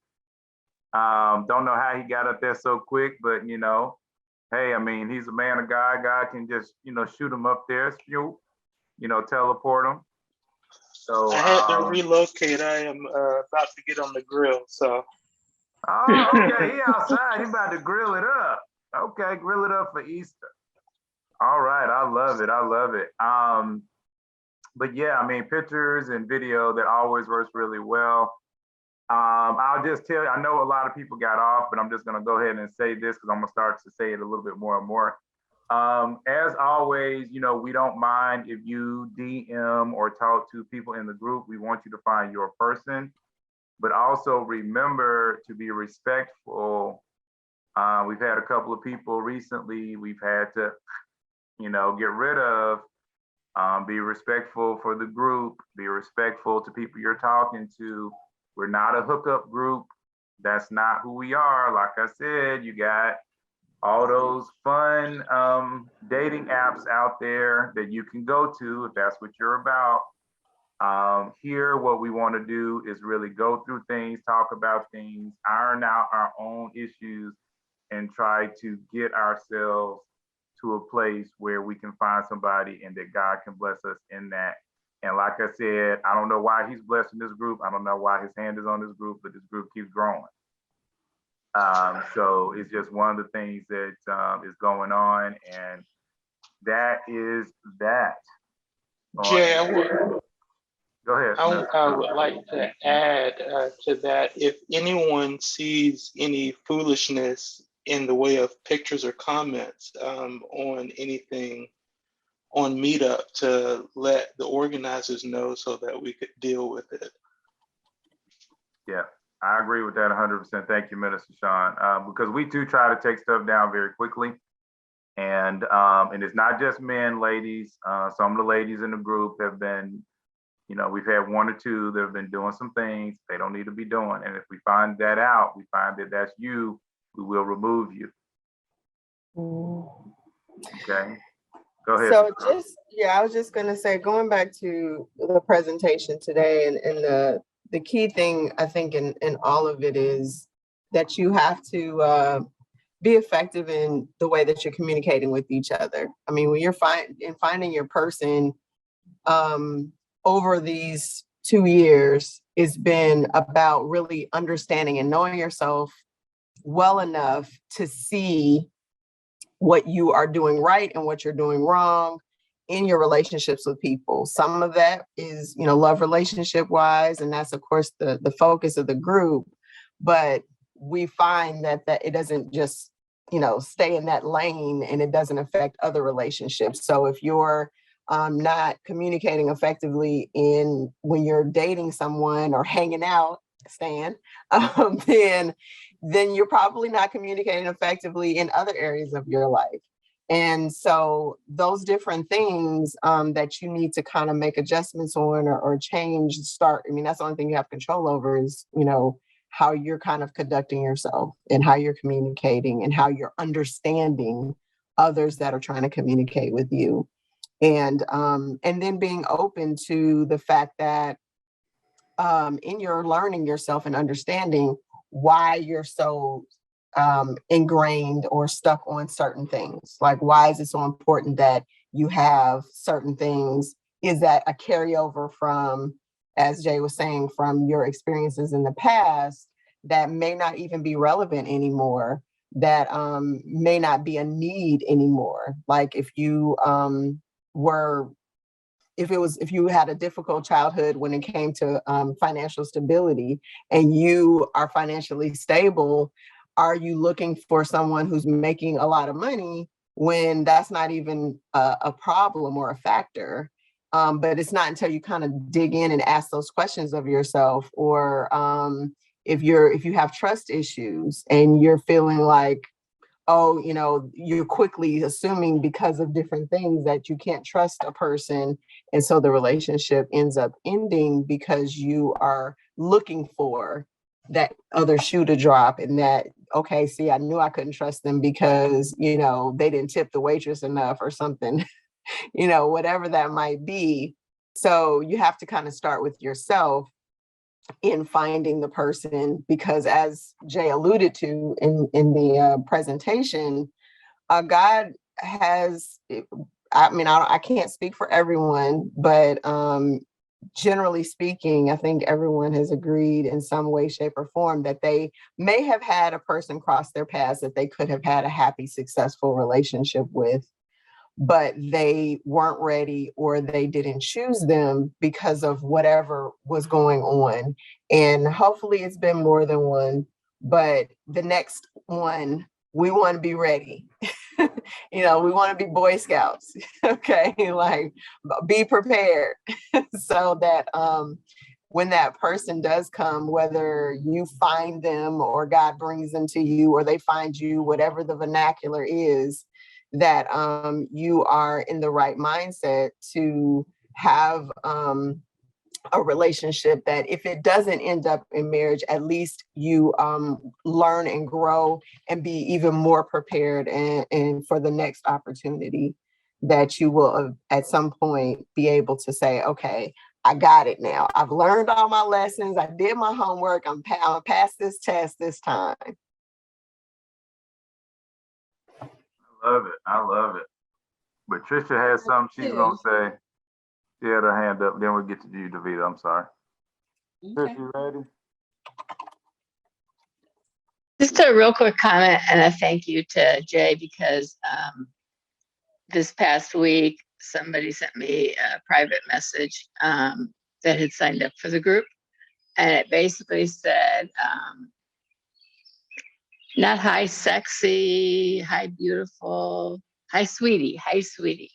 Don't know how he got up there so quick, but, hey, I mean, he's a man of God. God can just, shoot him up there, teleport him. So I had to relocate. I am about to get on the grill, so. Oh, okay, he outside. He about to grill it up. Okay, grill it up for Easter. All right, I love it. I love it. But yeah, I mean, pictures and video, that always works really well. I'll just tell you, I know a lot of people got off, but I'm just gonna go ahead and say this because I'm gonna start to say it a little bit more and more. As always, we don't mind if you DM or talk to people in the group. We want you to find your person, but also remember to be respectful. We've had a couple of people recently we've had to, get rid of. Be respectful for the group, be respectful to people you're talking to. We're not a hookup group. That's not who we are. Like I said, you got all those fun dating apps out there that you can go to if that's what you're about. Here, what we want to do is really go through things, talk about things, iron out our own issues, and try to get ourselves to a place where we can find somebody and that God can bless us in that. And like I said, I don't know why he's blessing this group. I don't know why his hand is on this group, but this group keeps growing. So it's just one of the things that is going on, and that is that. Jay, Go ahead. I would like to add to that, if anyone sees any foolishness in the way of pictures or comments on anything on Meetup, to let the organizers know so that we could deal with it. Yeah, I agree with that 100%. Thank you, Minister Sean. Because we too try to take stuff down very quickly. And it's not just men, ladies. Some of the ladies in the group have been, we've had one or two that have been doing some things they don't need to be doing. And if we find that out, we find that that's you, we will remove you. Okay, go ahead. So I was just gonna say, going back to the presentation today, and the key thing I think in all of it is that you have to be effective in the way that you're communicating with each other. I mean, when you're finding your person over these 2 years, it's been about really understanding and knowing yourself well enough to see what you are doing right and what you're doing wrong in your relationships with people. Some of that is, love relationship wise, and that's of course the focus of the group. But we find that it doesn't just, stay in that lane, and it doesn't affect other relationships. So if you're not communicating effectively when you're dating someone or hanging out, Stan, then you're probably not communicating effectively in other areas of your life. And so those different things that you need to kind of make adjustments on or change, that's the only thing you have control over is, how you're kind of conducting yourself and how you're communicating and how you're understanding others that are trying to communicate with you. And then being open to the fact that in your learning yourself and understanding why you're so ingrained or stuck on certain things. Like, why is it so important that you have certain things? Is that a carryover from, as Jay was saying, from your experiences in the past that may not even be relevant anymore, that may not be a need anymore? Like if you if you had a difficult childhood when it came to financial stability and you are financially stable, are you looking for someone who's making a lot of money when that's not even a problem or a factor? But it's not until you kind of dig in and ask those questions of yourself, or if you have trust issues and you're feeling like, oh, you're quickly assuming because of different things that you can't trust a person. And so the relationship ends up ending because you are looking for that other shoe to drop, and that, okay, see, I knew I couldn't trust them because, they didn't tip the waitress enough or something, whatever that might be. So you have to kind of start with yourself in finding the person, because as Jay alluded to in the presentation, God has, I can't speak for everyone, but generally speaking, I think everyone has agreed in some way, shape, or form that they may have had a person cross their paths that they could have had a happy, successful relationship with, but they weren't ready or they didn't choose them because of whatever was going on. And hopefully it's been more than one, but the next one, we want to be ready. We want to be Boy Scouts, okay? Like, be prepared so that when that person does come, whether you find them or God brings them to you or they find you, whatever the vernacular is, that you are in the right mindset to have a relationship that if it doesn't end up in marriage, at least you learn and grow and be even more prepared and for the next opportunity, that you will at some point be able to say, okay, I got it now. I've learned all my lessons. I did my homework. I'm gonna pass this test this time. I love it. But Trisha has something she's gonna say. She had her hand up. Then we'll get to you, Davida. I'm sorry. Okay. Trisha, you ready? Just a real quick comment and a thank you to Jay, because this past week, somebody sent me a private message that had signed up for the group. And it basically said, not hi sexy, hi beautiful, hi sweetie, hi sweetie.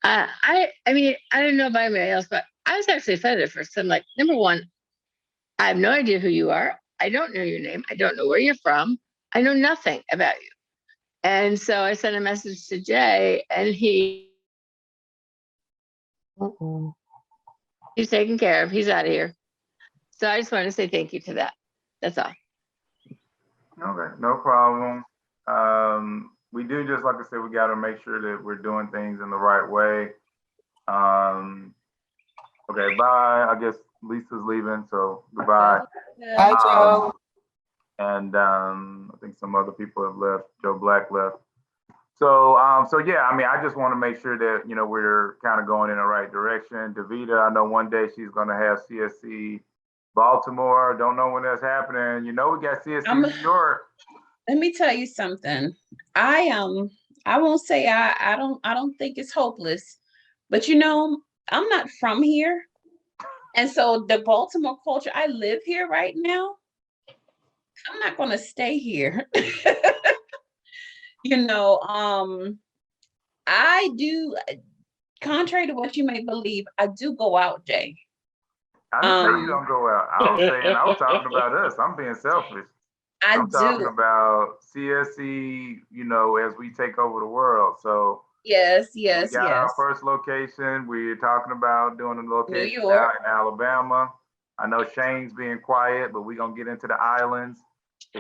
I mean, I don't know about anybody else, but I was actually offended at first. I'm like, number one, I have no idea who you are. I don't know your name. I don't know where you're from. I know nothing about you. And so I sent a message to Jay, and he's taken care of. He's out of here. So I just wanted to say thank you to that. That's all. Okay, no problem. We do, just like I said, we got to make sure that we're doing things in the right way. Okay, bye. I guess Lisa's leaving, so goodbye. Bye, Joe. And I think some other people have left. Joe Black left. So yeah, I mean, I just want to make sure that, you know, we're kind of going in the right direction. Davita, I know one day she's going to have CSC Baltimore. Don't know when that's happening. You know, we got CSC New York. Let me tell you something. I won't say I don't think it's hopeless, but you know, I'm not from here. And so the Baltimore culture, I live here right now. I'm not going to stay here. You know, I do, contrary to what you may believe, I do go out, Jay. I didn't say you don't go out. I was talking about us. I'm being selfish. I'm talking about CSC, you know, as we take over the world. So yes. We got our first location. We're talking about doing a location out in Alabama. I know Shane's being quiet, but we're gonna get into the islands.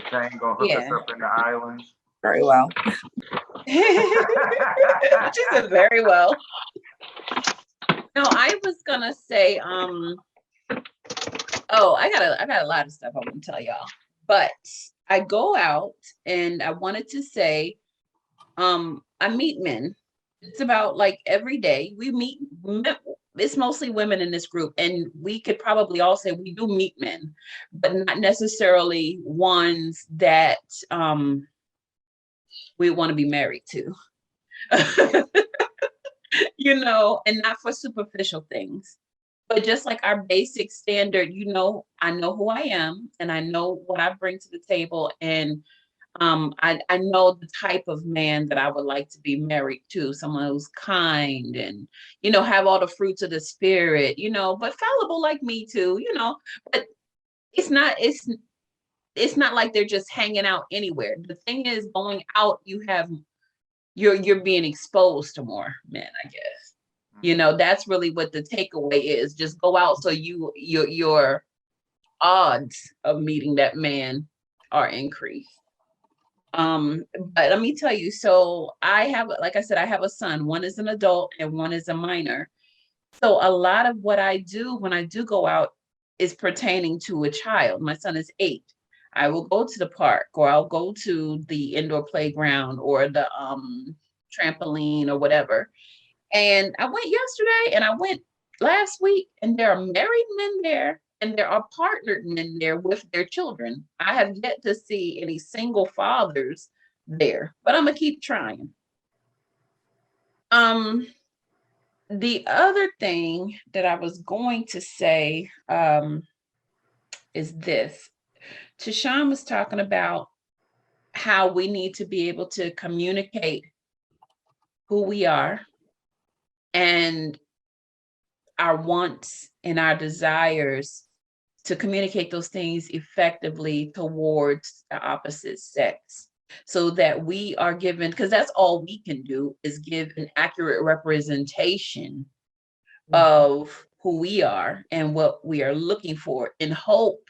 Shane gonna hook us up in the islands. Very well. She said very well. No, I was gonna say, oh, I got a lot of stuff I want to tell y'all, but I go out and I wanted to say, I meet men. It's about like every day we meet. It's mostly women in this group, and we could probably all say we do meet men, but not necessarily ones that we want to be married to. You know, and not for superficial things, but just like our basic standard, you know, I know who I am and I know what I bring to the table, and I know the type of man that I would like to be married to, someone who's kind and, you know, have all the fruits of the spirit, you know, but fallible like me too, you know, but it's not like they're just hanging out anywhere. The thing is, going out, you're being exposed to more men, I guess. You know, that's really what the takeaway is. Just go out so your odds of meeting that man are increased. But let me tell you, so I have, like I said, I have a son. One is an adult and one is a minor. So a lot of what I do when I do go out is pertaining to a child. My son is 8. I will go to the park, or I'll go to the indoor playground or the trampoline or whatever. And I went yesterday and I went last week, and there are married men there and there are partnered men there with their children. I have yet to see any single fathers there, but I'm gonna keep trying. The other thing that I was going to say is this. Tashawn was talking about how we need to be able to communicate who we are and our wants and our desires, to communicate those things effectively towards the opposite sex, so that we are given, because that's all we can do, is give an accurate representation of who we are and what we are looking for, in hope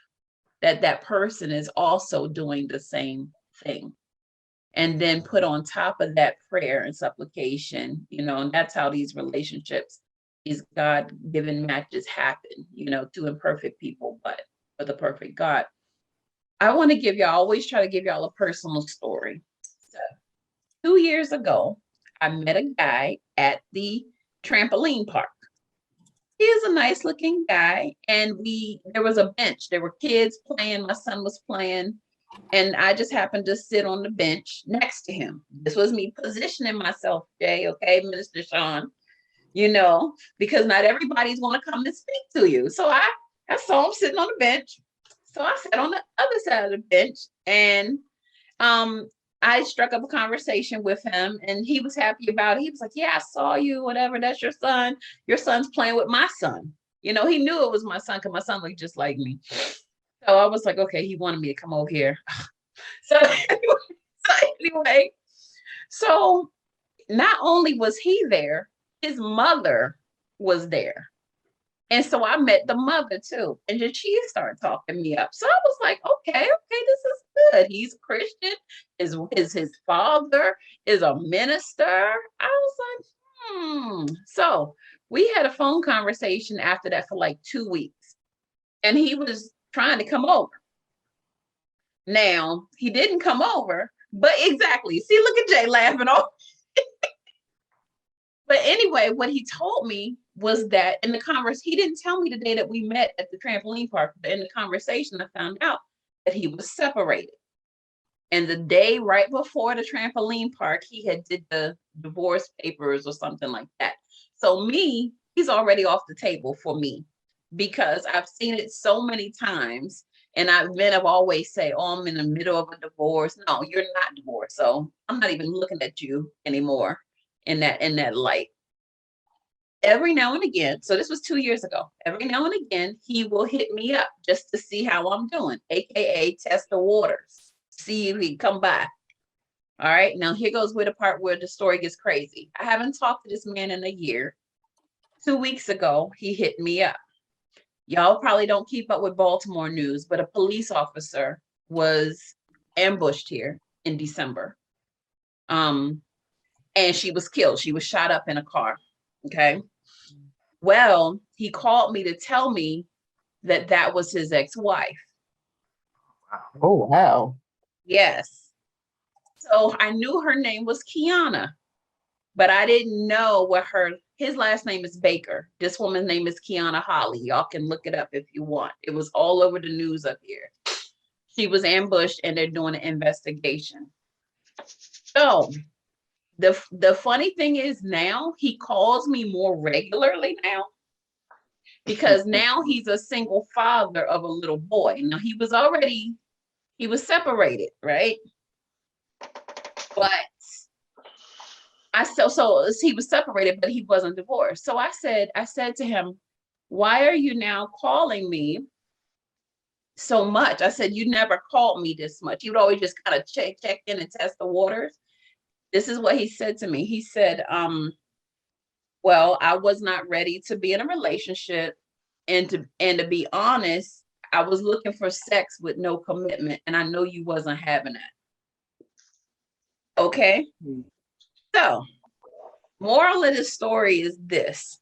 that that person is also doing the same thing. And then put on top of that prayer and supplication, you know, and that's how these relationships, these God-given matches happen, you know, to imperfect people, but for the perfect God. I want to give y'all, always try to give y'all a personal story. So 2 years ago, I met a guy at the trampoline park. He is a nice looking guy, and there was a bench. There were kids playing, my son was playing, and I just happened to sit on the bench next to him. This was me positioning myself, Jay, okay, Minister Sean. you know, because not everybody's going to come and speak to you. So I saw him sitting on the bench. So I sat on the other side of the bench, and I struck up a conversation with him, and he was happy about it. He was like, yeah, I saw you, whatever. That's your son. Your son's playing with my son. You know, he knew it was my son because my son looked just like me. So I was like, okay, he wanted me to come over here. So anyway, so not only was he there, his mother was there. And so I met the mother too. And then she started talking me up. So I was like, okay, this is good. He's a Christian. His father is a minister. I was like, So we had a phone conversation after that for like 2 weeks. And he was trying to come over. Now, he didn't come over, but exactly. See, look at Jay laughing off. But anyway, what he told me was that in the conversation, he didn't tell me the day that we met at the trampoline park, but in the conversation, I found out that he was separated. And the day right before the trampoline park, he had did the divorce papers or something like that. So he's already off the table for me, because I've seen it so many times. And men have always say, oh, I'm in the middle of a divorce. No, you're not divorced. So I'm not even looking at you anymore in that light. Every now and again, so this was 2 years ago, every now and again, he will hit me up just to see how I'm doing, AKA test the waters, see if he come by. All right, now here goes where the part where the story gets crazy. I haven't talked to this man in a year. 2 weeks ago, he hit me up. Y'all probably don't keep up with Baltimore news, but a police officer was ambushed here in December. And she was killed. She was shot up in a car. Okay. Well, he called me to tell me that was his ex-wife. Oh, wow. Yes. So I knew her name was Kiana, but I didn't know what his last name is Baker. This woman's name is Kiana Holly. Y'all can look it up if you want. It was all over the news up here. She was ambushed and they're doing an investigation. So the funny thing is now he calls me more regularly now, because now he's a single father of a little boy. Now he was separated, right? But so he was separated, but he wasn't divorced. So I said to him, why are you now calling me so much? I said, you never called me this much. You'd always just kind of check in and test the waters. This is what he said to me. He said, well, I was not ready to be in a relationship. And to be honest, I was looking for sex with no commitment. And I know you wasn't having that. Okay. So, moral of the story is this.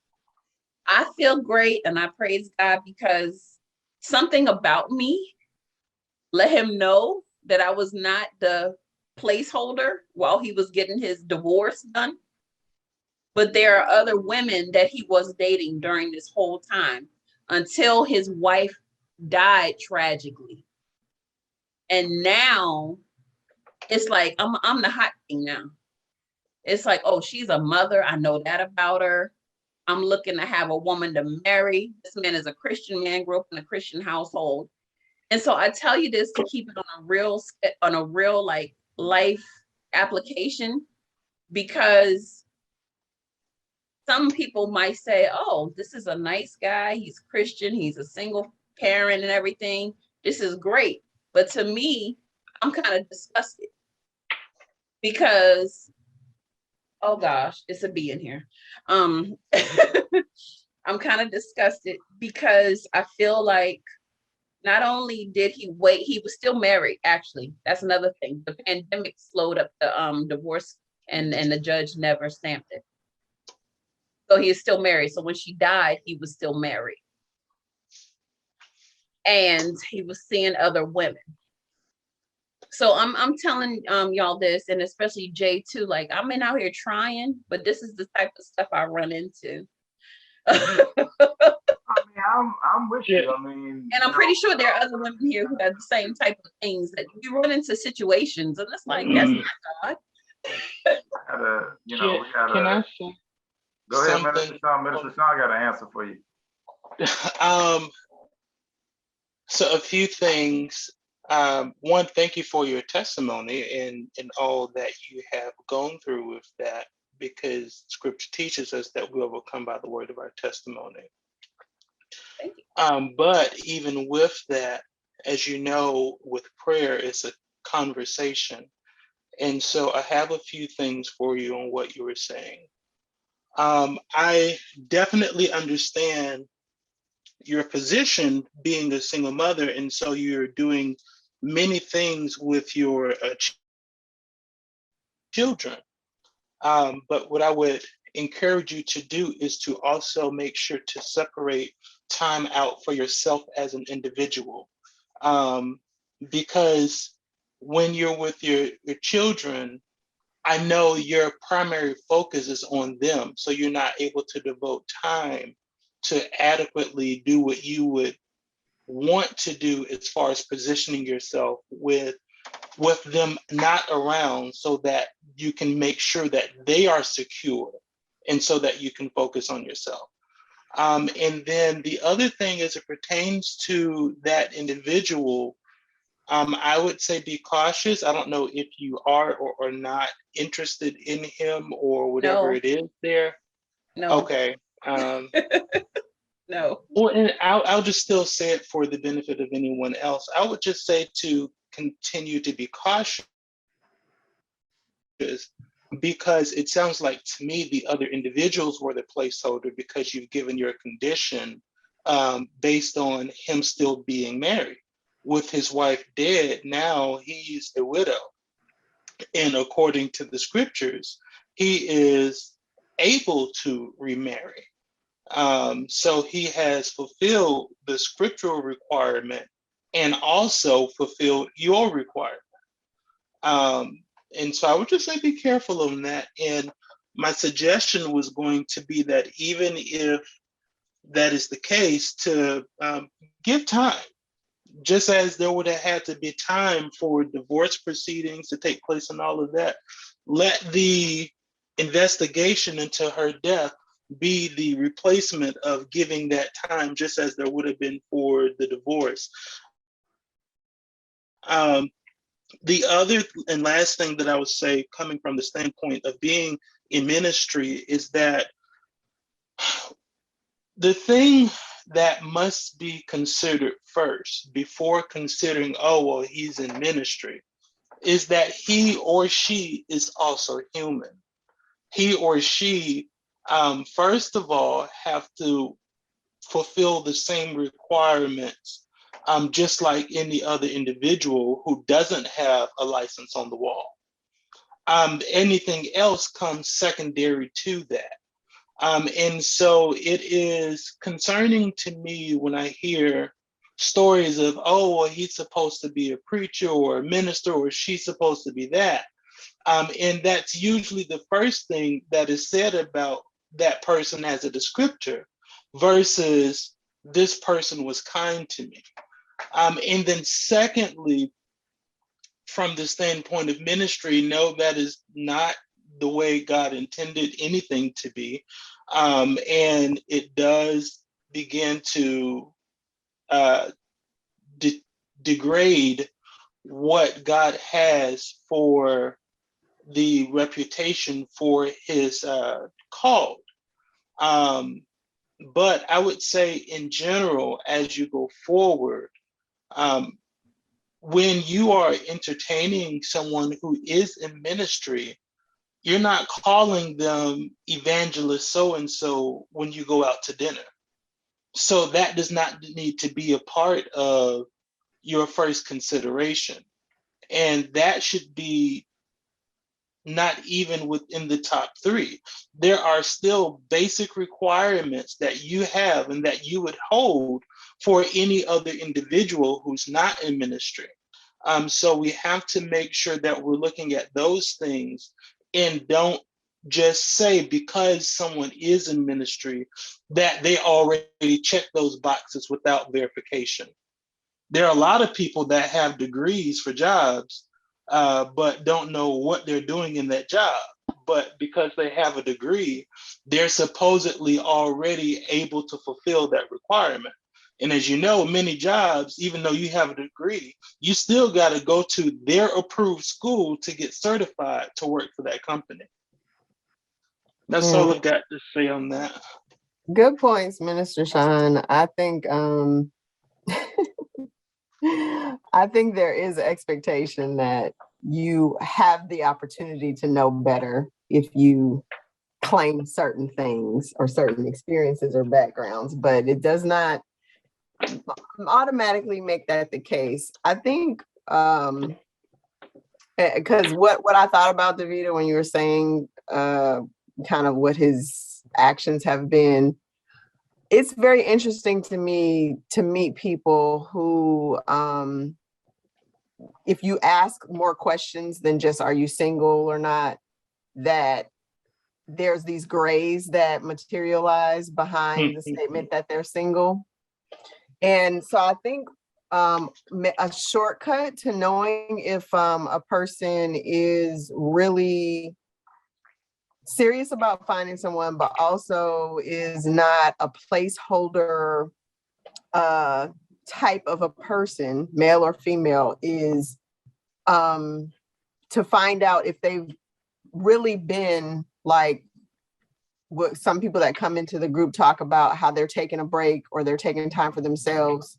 I feel great and I praise God because something about me let him know that I was not the placeholder while he was getting his divorce done. But there are other women that he was dating during this whole time until his wife died tragically. And now it's like, I'm the hot thing now. It's like, oh, she's a mother. I know that about her. I'm looking to have a woman to marry. This man is a Christian man, grew up in a Christian household. And so I tell you this to keep it on a real like life application, because some people might say, oh, this is a nice guy. He's Christian. He's a single parent and everything. This is great. But to me, I'm kind of disgusted because, oh gosh, it's a bee in here. I'm kind of disgusted because I feel like not only did he wait, he was still married, actually. That's another thing. The pandemic slowed up the divorce and the judge never stamped it. So he is still married. So when she died, he was still married. And he was seeing other women. So I'm telling y'all this, and especially Jay too, like I'm out here trying, but this is the type of stuff I run into. I mean, I'm with you. I mean, and I'm pretty sure there are other women here who have the same type of things, that we run into situations, and it's like, that's not God. we gotta, Can I say? Go ahead, something. Minister Sean. Minister Sean got an answer for you. So a few things. One, thank you for your testimony and all that you have gone through with that, because Scripture teaches us that we overcome by the word of our testimony. Thank you. But even with that, as you know, with prayer, it's a conversation. And so I have a few things for you on what you were saying. I definitely understand your position being a single mother, and so you're doing many things with your children. But what I would encourage you to do is to also make sure to separate time out for yourself as an individual. Because when you're with your children, I know your primary focus is on them, so you're not able to devote time to adequately do what you would want to do as far as positioning yourself with them not around, so that you can make sure that they are secure and so that you can focus on yourself. And then the other thing as it pertains to that individual, I would say be cautious. I don't know if you are or not interested in him or whatever No. it is there. No. Okay. No. Well, and I'll just still say it for the benefit of anyone else. I would just say to continue to be cautious, because it sounds like to me the other individuals were the placeholder, because you've given your condition based on him still being married. With his wife dead, now he's a widow. And according to the scriptures, he is able to remarry. So he has fulfilled the scriptural requirement and also fulfilled your requirement. And so I would just say be careful on that. And my suggestion was going to be that even if that is the case, to give time, just as there would have had to be time for divorce proceedings to take place and all of that. Let the investigation into her death be the replacement of giving that time, just as there would have been for the divorce. The other and last thing that I would say, coming from the standpoint of being in ministry, is that the thing that must be considered first before considering, oh, well, he's in ministry, is that he or she is also human. He or she, first of all, have to fulfill the same requirements, just like any other individual who doesn't have a license on the wall. Anything else comes secondary to that. And so it is concerning to me when I hear stories of, oh, well, he's supposed to be a preacher or a minister, or she's supposed to be that. And that's usually the first thing that is said about that person as a descriptor, versus this person was kind to me. And then secondly, from the standpoint of ministry, no, that is not the way God intended anything to be. And it does begin to degrade what God has for the reputation for his called. But I would say in general, as you go forward, when you are entertaining someone who is in ministry, you're not calling them evangelist so-and-so when you go out to dinner. So that does not need to be a part of your first consideration. And that should be not even within the top 3. There are still basic requirements that you have and that you would hold for any other individual who's not in ministry. So we have to make sure that we're looking at those things, and don't just say because someone is in ministry that they already check those boxes without verification. There are a lot of people that have degrees for jobs, but don't know what they're doing in that job. but because they have a degree, they're supposedly already able to fulfill that requirement. And as you know, many jobs, even though you have a degree, you still got to go to their approved school to get certified to work for that company. That's all I've got to say on that. Good points, Minister Sean. I think I think there is an expectation that you have the opportunity to know better if you claim certain things or certain experiences or backgrounds, but it does not automatically make that the case. I think because what I thought about Davido when you were saying kind of what his actions have been, it's very interesting to me to meet people who if you ask more questions than just are you single or not, that there's these grays that materialize behind the statement that they're single. And so I think a shortcut to knowing if a person is really serious about finding someone, but also is not a placeholder type of a person, male or female, is to find out if they've really been like what some people that come into the group talk about, how they're taking a break or they're taking time for themselves.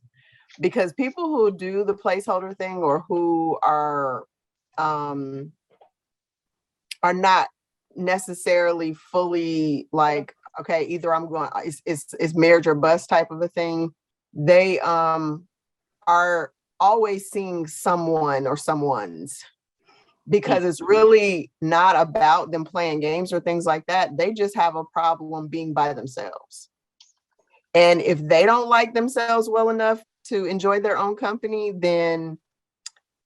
Because people who do the placeholder thing or who are not necessarily fully like, okay, either I'm going, it's marriage or bust type of a thing. They are always seeing someone or someone's, because it's really not about them playing games or things like that. They just have a problem being by themselves. And if they don't like themselves well enough to enjoy their own company, then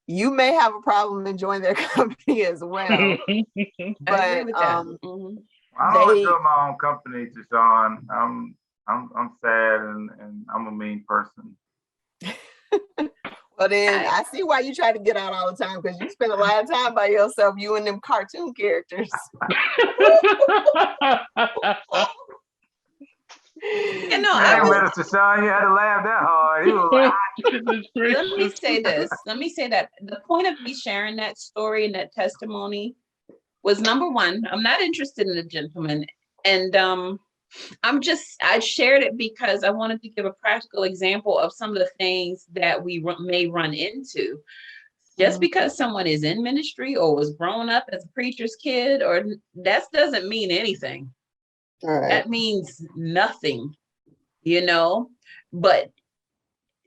you may have a problem enjoying their company as well. But I don't enjoy my own company, Deshaun. I'm sad and I'm a mean person. Well, then I see why you try to get out all the time, because you spend a lot of time by yourself, you and them cartoon characters. You know, Hey, Minister Sean, you had to laugh that hard. He was like, let me say this. Let me say that the point of me sharing that story and that testimony was, number one, I'm not interested in a gentleman. And I shared it because I wanted to give a practical example of some of the things that we may run into. Just because someone is in ministry or was grown up as a preacher's kid, or that doesn't mean anything. Right. That means nothing, you know. But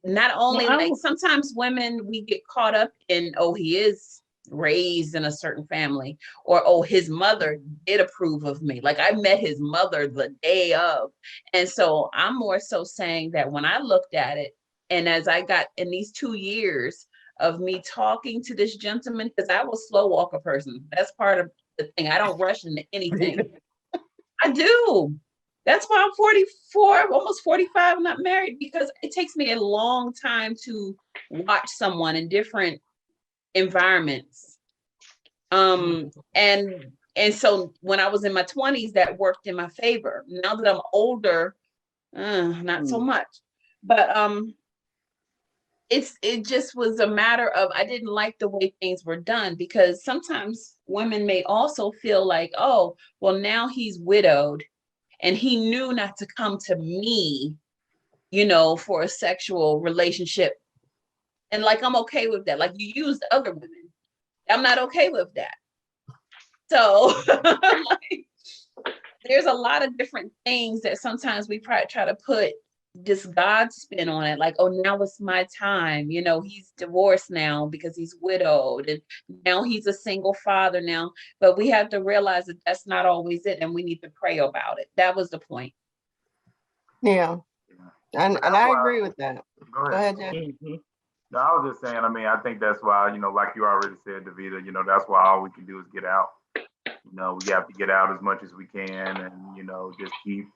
not only like sometimes women, we get caught up in, oh, he is raised in a certain family, or oh, his mother did approve of me. Like I met his mother the day of. And so I'm more so saying that when I looked at it, and as I got in these 2 years of me talking to this gentleman, because I was a slow walker person. That's part of the thing. I don't rush into anything. I do. That's why I'm 44, almost 45, I'm not married, because it takes me a long time to watch someone in different environments. And so when I was in my 20s, that worked in my favor. Now that I'm older, not so much. But it just was a matter of, I didn't like the way things were done, because sometimes women may also feel like, oh, well, now he's widowed and he knew not to come to me, you know, for a sexual relationship. And like, I'm okay with that. Like, you used other women. I'm not okay with that. So like, there's a lot of different things that sometimes we try to put this God spin on it. Like, oh, now it's my time. You know, he's divorced now because he's widowed, and now he's a single father now. But we have to realize that that's not always it, and we need to pray about it. That was the point. Yeah. And I agree with that. Go ahead, Jack. Jack. No, I was just saying, I mean, I think that's why, you know, like you already said, Davida, you know, that's why all we can do is get out. You know, we have to get out as much as we can and, you know, just keep